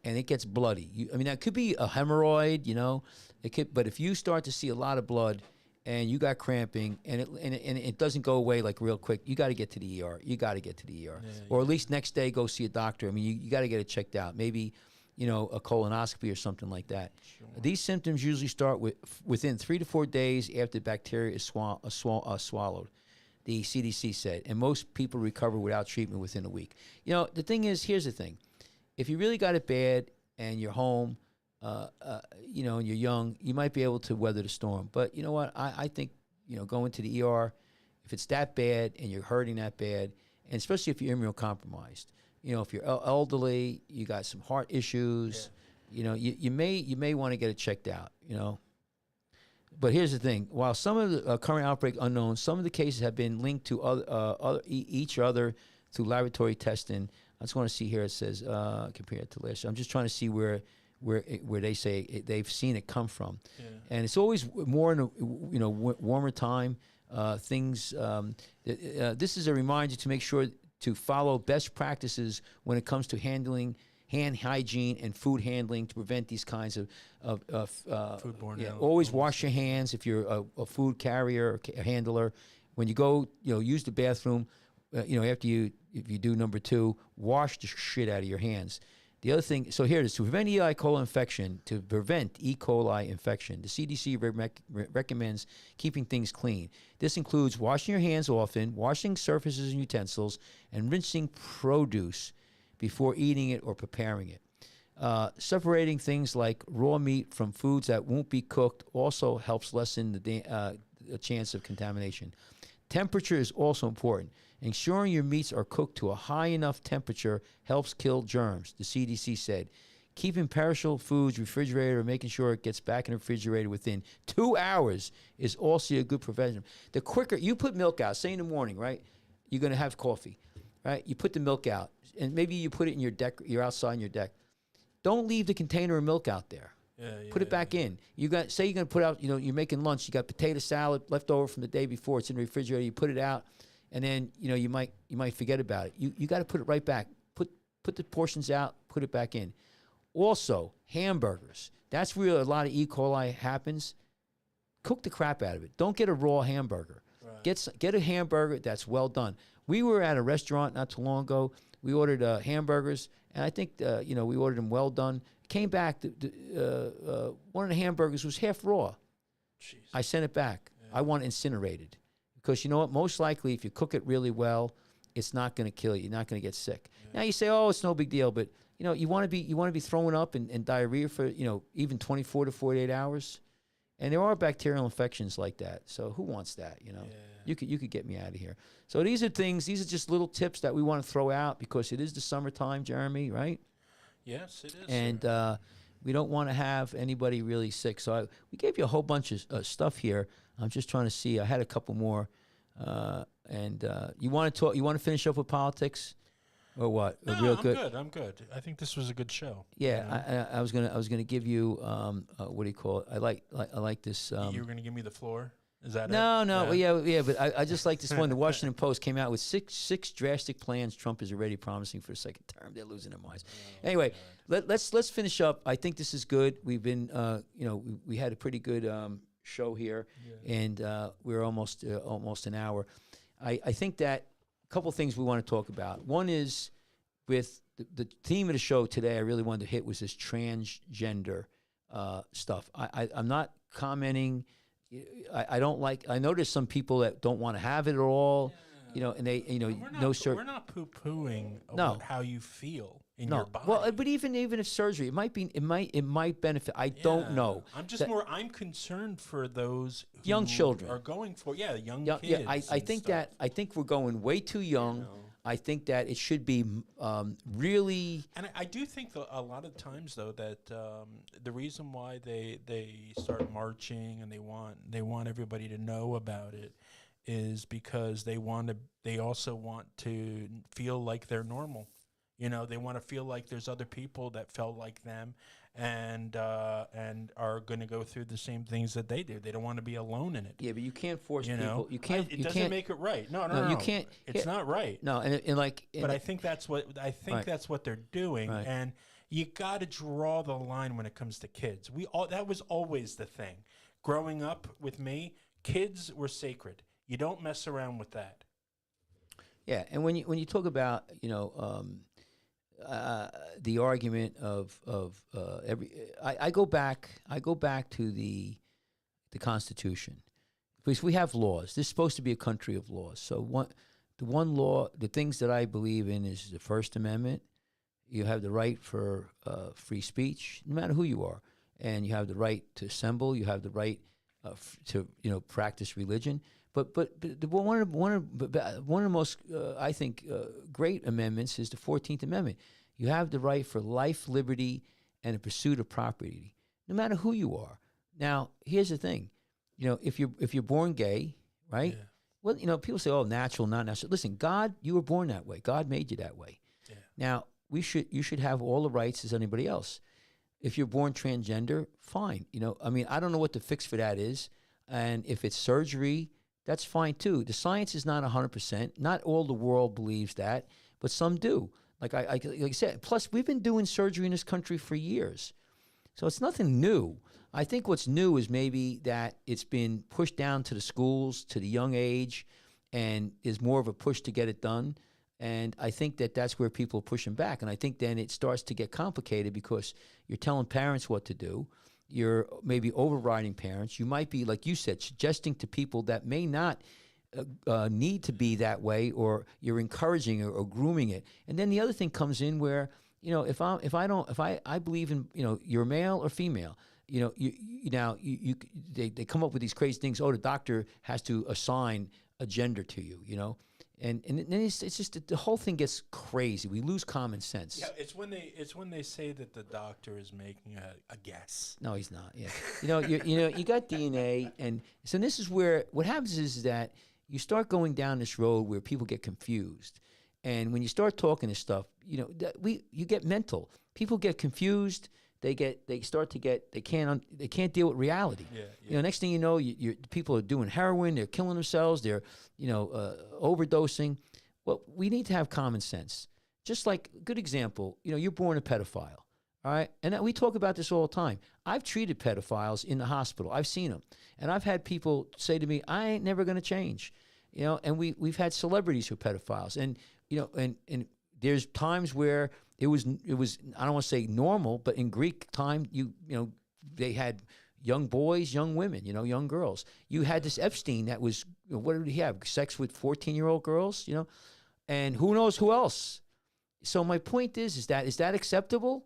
and it gets bloody, that could be a hemorrhoid. It could. But if you start to see a lot of blood and you got cramping and it doesn't go away like real quick, you got to get to the ER. You got to get to the ER, or at least next day go see a doctor. You got to get it checked out. Maybe a colonoscopy or something like that. Sure. These symptoms usually start within 3 to 4 days after the bacteria is swallowed. The CDC said, and most people recover without treatment within a week. The thing is, here's the thing: if you really got it bad and you're home, and you're young, you might be able to weather the storm. But you know what? I think, going to the ER, if it's that bad and you're hurting that bad, and especially if you're immunocompromised, if you're elderly, you got some heart issues, you may want to get it checked out, But here's the thing: while some of the current outbreak unknown, some of the cases have been linked to each other through laboratory testing. I just want to see here. It says compared to last year. I'm just trying to see where they say they've seen it come from, and it's always more in a warmer time. This is a reminder to make sure to follow best practices when it comes to handling hand hygiene and food handling to prevent these kinds of foodborne. Always wash your hands if you're a food carrier or a handler. When you go, use the bathroom. After if you do number 2, wash the shit out of your hands. The other thing, so here it is, to prevent E. coli infection, the CDC recommends keeping things clean. This includes washing your hands often, washing surfaces and utensils, and rinsing produce before eating it or preparing it. Separating things like raw meat from foods that won't be cooked also helps lessen the chance of contamination. Temperature is also important. Ensuring your meats are cooked to a high enough temperature helps kill germs, the CDC said. Keeping perishable foods refrigerated or making sure it gets back in the refrigerator within 2 hours is also a good prevention. The quicker you put milk out, say in the morning, right? You're going to have coffee, right? You put the milk out, and maybe you put it in your deck. You're outside in your deck. Don't leave the container of milk out there. Put it back in. Say you're going to put out, you're making lunch. You got potato salad left over from the day before. It's in the refrigerator. You put it out, and then you might forget about it. You got to put it right back. Put the portions out. Put it back in. Also, hamburgers. That's where a lot of E. coli happens. Cook the crap out of it. Don't get a raw hamburger. Right. Get a hamburger that's well done. We were at a restaurant not too long ago. We ordered hamburgers, and I think we ordered them well done. Came back, one of the hamburgers was half raw. Jeez. I sent it back. Yeah. I want it incinerated. Because you know what? Most likely, if you cook it really well, it's not going to kill you. You're not going to get sick. Yeah. Now you say, "Oh, it's no big deal," but you want to be throwing up and diarrhea for even 24 to 48 hours, and there are bacterial infections like that. So who wants that? Yeah. You could get me out of here. So these are just little tips that we want to throw out because it is the summertime, Jeremy, right? Yes, it is. And we don't want to have anybody really sick. So we gave you a whole bunch of stuff here. I'm just trying to see. I had a couple more. You want to talk? You want to finish up with politics, or what? No, I'm good. I think this was a good show. Yeah, I was gonna give you what do you call it? I like this. You were gonna give me the floor. Is that no, it? No, yeah, but I just like this one. The Washington Post came out with six drastic plans Trump is already promising for a second term. They're losing their minds. Anyway, let's finish up. I think this is good. We've been, we had a pretty good show here, and we're almost an hour. I think that a couple things we want to talk about. One is with the theme of the show today. I really wanted to hit was this transgender stuff. I'm not commenting. I don't like. I know there's some people that don't want to have it at all, and they, we're not poo-pooing about how you feel in your body. Well, but even if surgery, it might benefit. I don't know. I'm concerned for those who young children are going for young kids. Yeah, I think we're going way too young. I think that it should be really. And I do think that a lot of times, though, that the reason why they start marching and they want everybody to know about it is because they also want to feel like they're normal. They want to feel like there's other people that felt like them and are going to go through the same things that they do. They don't want to be alone in it. Yeah, but you can't force people. You can't. It doesn't make it right. No. You can't. It's not right. No, but I think that's what that's what they're doing, right. And you got to draw the line when it comes to kids. That was always the thing. Growing up with me, kids were sacred. You don't mess around with that. Yeah, and when you talk about the argument of I go back to the Constitution because we have laws. This is supposed to be a country of laws. So the things that I believe in is the First Amendment. You have the right for free speech, no matter who you are, and you have the right to assemble. You have the right to practice religion. But one of the most I think great amendments is the 14th Amendment. You have the right for life, liberty, and the pursuit of property, no matter who you are. Now, here's the thing, if you're born gay, right? Yeah. Well, people say, "Oh, natural, not natural." Listen, God, you were born that way. God made you that way. Yeah. Now, you should have all the rights as anybody else. If you're born transgender, fine. I don't know what the fix for that is, and if it's surgery, that's fine too. The science is not 100%. Not all the world believes that, but some do. Like I said, plus we've been doing surgery in this country for years. So it's nothing new. I think what's new is maybe that it's been pushed down to the schools, to the young age, and is more of a push to get it done. And I think that that's where people are pushing back. And I think then it starts to get complicated because you're telling parents what to do. You're maybe overriding parents. You might be, like you said, suggesting to people that may not need to be that way, or you're encouraging or grooming it. And then the other thing comes in where if I believe in, you're male or female, they come up with these crazy things. Oh, the doctor has to assign a gender to you, and then it's just the whole thing gets crazy. We lose common sense. Yeah, it's when they say that the doctor is making a guess. No, he's not. Yeah, you got DNA, and so this is where what happens is that you start going down this road where people get confused, and when you start talking this stuff, you get mental. People get confused. They can't deal with reality. Yeah. Next thing you know, people are doing heroin. They're killing themselves. They're overdosing. Well, we need to have common sense. Just like good example, you're born a pedophile, all right, and we talk about this all the time. I've treated pedophiles in the hospital. I've seen them, and I've had people say to me, "I ain't never going to change," And we've had celebrities who are pedophiles, and and there's times where it was I don't want to say normal, but in Greek time, they had young boys, young women, young girls. You had this Epstein that was, what did he have? Sex with 14-year-old girls, and who knows who else. So my point is that acceptable?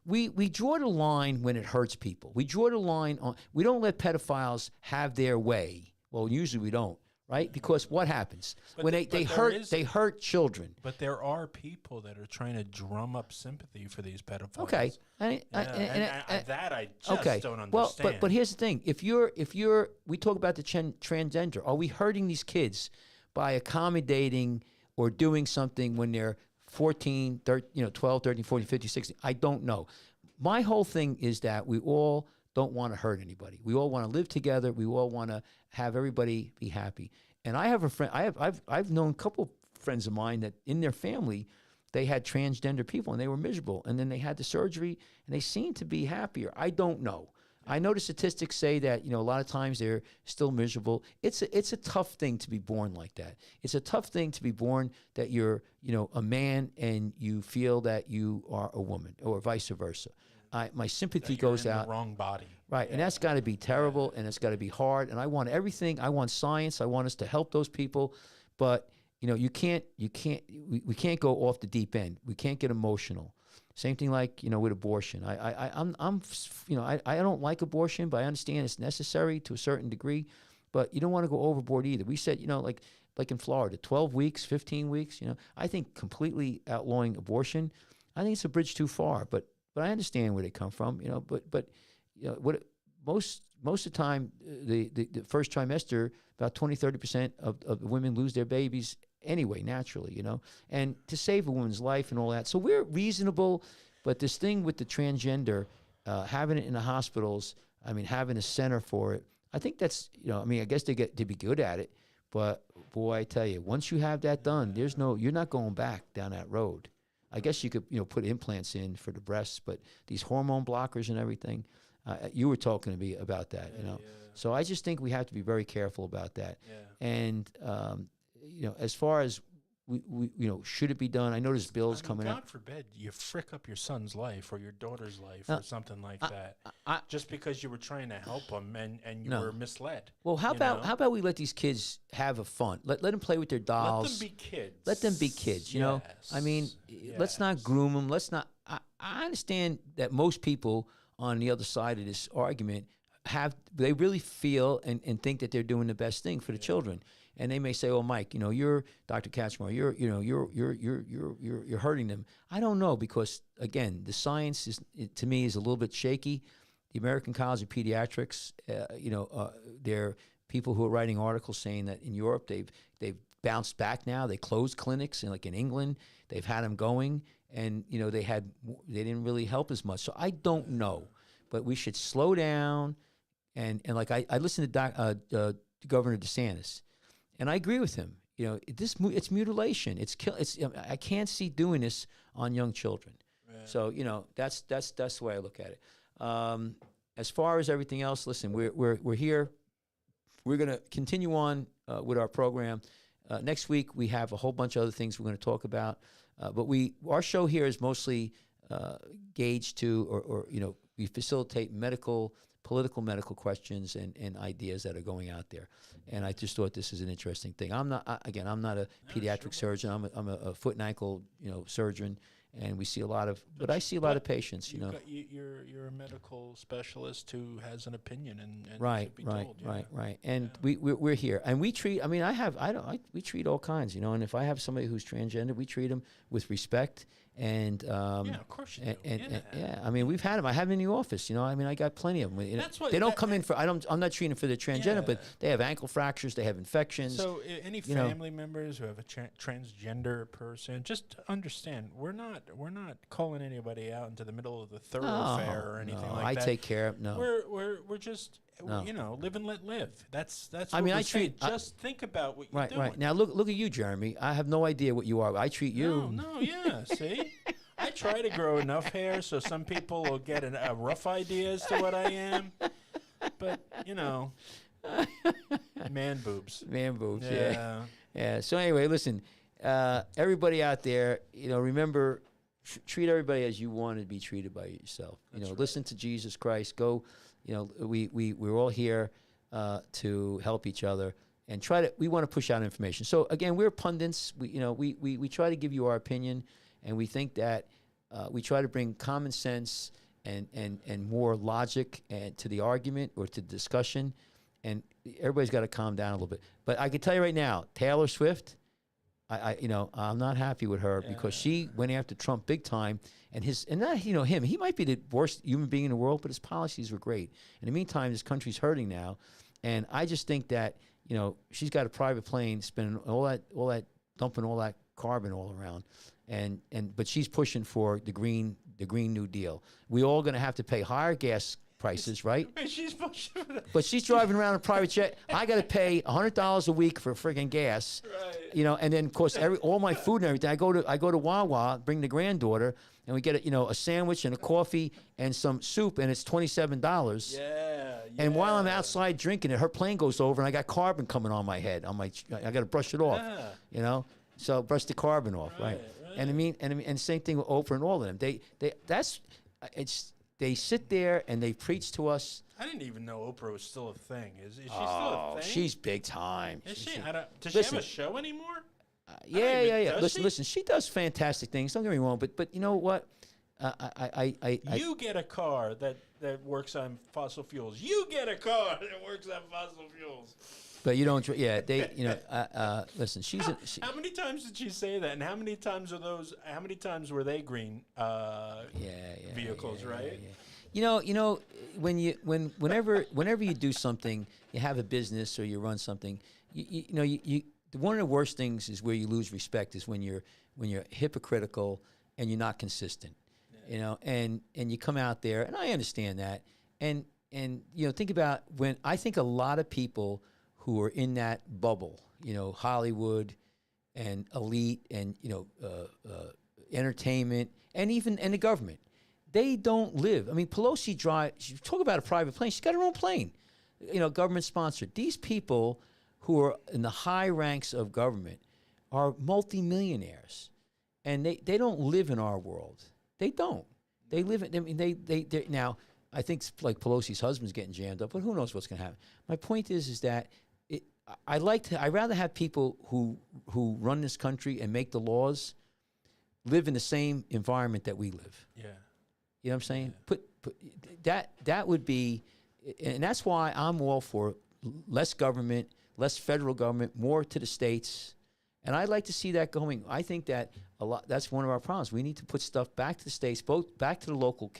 We draw the line when it hurts people. We draw the line on. We don't let pedophiles have their way. Well, usually we don't. Right, because what happens when they hurt children? But there are people that are trying to drum up sympathy for these pedophiles. Okay, I just don't understand. Well, but here's the thing: if we talk about the transgender, are we hurting these kids by accommodating or doing something when they're 14, 13, 12, 13, 14, 15, 16? I don't know. My whole thing is that we all don't want to hurt anybody. We all want to live together. We all want to have everybody be happy. And I have a friend. I've known a couple friends of mine that in their family they had transgender people and they were miserable. And then they had the surgery and they seemed to be happier. I don't know. I know the statistics say that a lot of times they're still miserable. It's a tough thing to be born like that. It's a tough thing to be born that you're a man and you feel that you are a woman, or vice versa. My sympathy goes out. The wrong body, right? And that's got to be terrible, and it's got to be hard. And I want everything. I want science. I want us to help those people, but we can't go off the deep end. We can't get emotional. Same thing like with abortion. I don't like abortion, but I understand it's necessary to a certain degree. But you don't want to go overboard either. We said like in Florida, 12 weeks, 15 weeks. I think completely outlawing abortion, I think it's a bridge too far. But I understand where they come from, But what most of the time, the first trimester, about 20-30% of the women lose their babies anyway, naturally, And to save a woman's life and all that, so we're reasonable. But this thing with the transgender, having it in the hospitals, having a center for it, I think that's I guess they get to be good at it. But boy, I tell you, once you have that done, you're not going back down that road. I guess you could, put implants in for the breasts, but these hormone blockers and everything, you were talking to me about that, Yeah. So I just think we have to be very careful about that. Yeah. And, as far as we should it be done? I know there's bills coming God up. forbid you frick up your son's life or your daughter's life or something like that, just because you were trying to help them and you were misled. Well, how about we let these kids have a fun? Let them play with their dolls. Let them be kids. Let them be kids. Let's not groom them. Let's not. I understand that most people on the other side of this argument they really feel and think that they're doing the best thing for the children. And they may say, "Oh, Mike, you're Dr. Kachmar. You're hurting them." I don't know, because again, the science to me is a little bit shaky. The American College of Pediatrics, they're people who are writing articles saying that in Europe they've bounced back now. They closed clinics, and like in England, they've had them going, and they didn't really help as much. So I don't know, but we should slow down. And like I listened to Governor DeSantis. And I agree with him. It's mutilation. I can't see doing this on young children. Right. So that's the way I look at it. As far as everything else, listen, we're here. We're going to continue on with our program. Next week we have a whole bunch of other things we're going to talk about. But our show here is mostly gauged to, or we facilitate political medical questions and ideas that are going out there. And I just thought this is an interesting thing. I'm not a pediatric surgeon. I'm a foot and ankle surgeon, and we see a lot of. But I see a lot of patients. You know. You're a medical specialist who has an opinion, and Right, should be right, told, right. And we're here, and we treat. I mean, we treat all kinds, you know. And if I have somebody who's transgender, we treat them with respect. And yeah, of course you do. And yeah, I mean, we've had them. I have them in the office, you know. I mean, I got plenty of them. You know, That's what- they don't that- come in for. I'm not treating them for their transgender, Yeah. but they have ankle fractures, they have infections. So any you know. family members who have a transgender person, just understand we're not calling anybody out into the middle of the thoroughfare or anything no, like I that. take care of no. We're just No. you know, live and let live. That's. I What mean, we're I treat- saying. Just think about what you're Right, doing. right. Now look at you, Jeremy. I have no idea what you are. I treat you. No, yeah. See, I try to grow enough hair so some people will get a rough idea as to what I am. But you know, man boobs. Man boobs. Yeah. Yeah. So anyway, listen, everybody out there, you know, remember, treat everybody as you want to be treated by yourself. You know, listen to Jesus Christ. Go. You know, we're all here to help each other and we want to push out information. So again, we're pundits. We try to give you our opinion, and we think that we try to bring common sense and more logic to the argument or to the discussion. And everybody's got to calm down a little bit. But I can tell you right now, Taylor Swift, I'm not happy with her because she went after Trump big time, and him. He might be the worst human being in the world, but his policies were great. In the meantime, this country's hurting now, and I just think that she's got a private plane, spending all that, dumping all that carbon all around, but she's pushing for the Green New Deal. We all going to have to pay higher gas prices, right? She's pushing for that. But she's driving around in a private jet. I got to pay $100 a week for friggin' gas, Right. And then of course all my food and everything. I go to Wawa, bring the granddaughter, and we get a sandwich and a coffee and some soup, and it's $27. Yeah. And while I'm outside drinking it, her plane goes over, and I got carbon coming on my head. I got to brush it off, Yeah. So brush the carbon off, right? And same thing with Oprah and all of them. They sit there and they preach to us. I didn't even know Oprah was still a thing. Is she still a thing? She's big time. Is she? Does Listen, she have a show anymore? Yeah. Does Listen, she does fantastic things. Don't get me wrong, but you know what? You get a car that works on fossil fuels. You get a car that works on fossil fuels. But you don't. Yeah, listen. How many times did she say that? And how many times were they green vehicles? Right. Yeah. Whenever you do something, you have a business or you run something. One of the worst things is where you lose respect is when you're hypocritical and you're not consistent. Yeah. And you come out there, and I understand that. And think about when I think a lot of people who are in that bubble, Hollywood and elite and entertainment and the government, they don't live. I mean, Pelosi talk about a private plane. She's got her own plane, government sponsored. These people who are in the high ranks of government are multimillionaires, and they don't live in our world. They don't. They live in. I mean, they now. I think like Pelosi's husband's getting jammed up, but who knows what's going to happen. My point is that I'd rather have people who run this country and make the laws live in the same environment that we live. Yeah. You know what I'm saying? Yeah. That would be, and that's why I'm all for less government, less federal government, more to the states. And I'd like to see that going. I think that that's one of our problems. We need to put stuff back to the states, both back to the local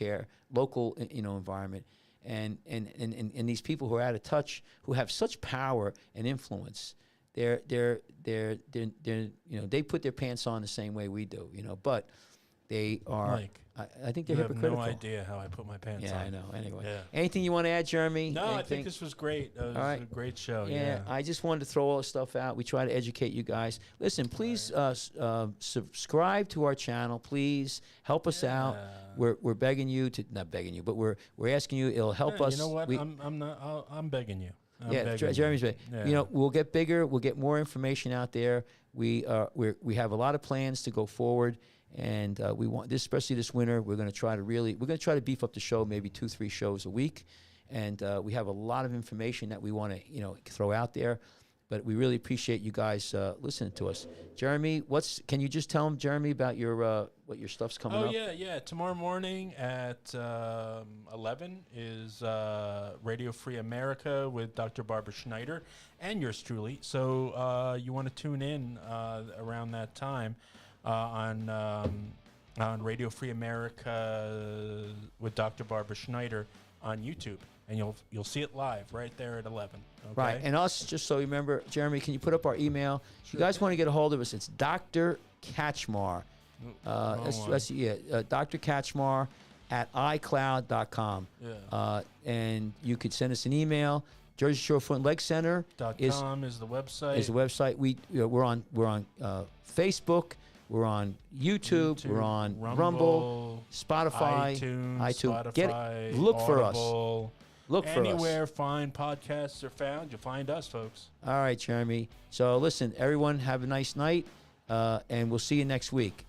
environment. And these people who are out of touch, who have such power and influence, they put their pants on the same way we do, but they are. Mike, I think they're you have hypocritical. no idea how I put my pants on. Yeah, I know. Anyway, Yeah. Anything you want to add, Jeremy? No, Anything? I think this was great. It was All right. a great show. Yeah, I just wanted to throw all this stuff out. We try to educate you guys. Listen, please subscribe to our channel. Please help us out. We're begging you to, not begging you, but we're asking you. It'll help us. You know what? I'm begging you. Jeremy's begging. Yeah. We'll get bigger. We'll get more information out there. We have a lot of plans to go forward. And we want this, especially this winter. We're going to try to beef up the show, maybe 2-3 shows a week, and we have a lot of information that we want to throw out there. But we really appreciate you guys listening to us. Jeremy, can you just tell them, Jeremy, about your what your stuff's coming up? Oh, yeah. Tomorrow morning at 11 is Radio Free America with Dr. Barbara Schneider and yours truly. So you want to tune in around that time on Radio Free America with Dr. Barbara Schneider on YouTube. And you'll see it live right there at 11. Okay? Right. And us, just so you remember, Jeremy, can you put up our email? If you guys want to get a hold of us, it's Dr. Kachmar. Dr. Kachmar at iCloud.com. Yeah. And you could send us an email. Jersey Shore Foot and Leg Center .com is the website. Is the website. We're on Facebook. We're on YouTube. We're on Rumble, Spotify, iTunes. Look for us. Look for us. Anywhere fine podcasts are found, you'll find us, folks. All right, Jeremy. So listen, everyone, have a nice night, and we'll see you next week.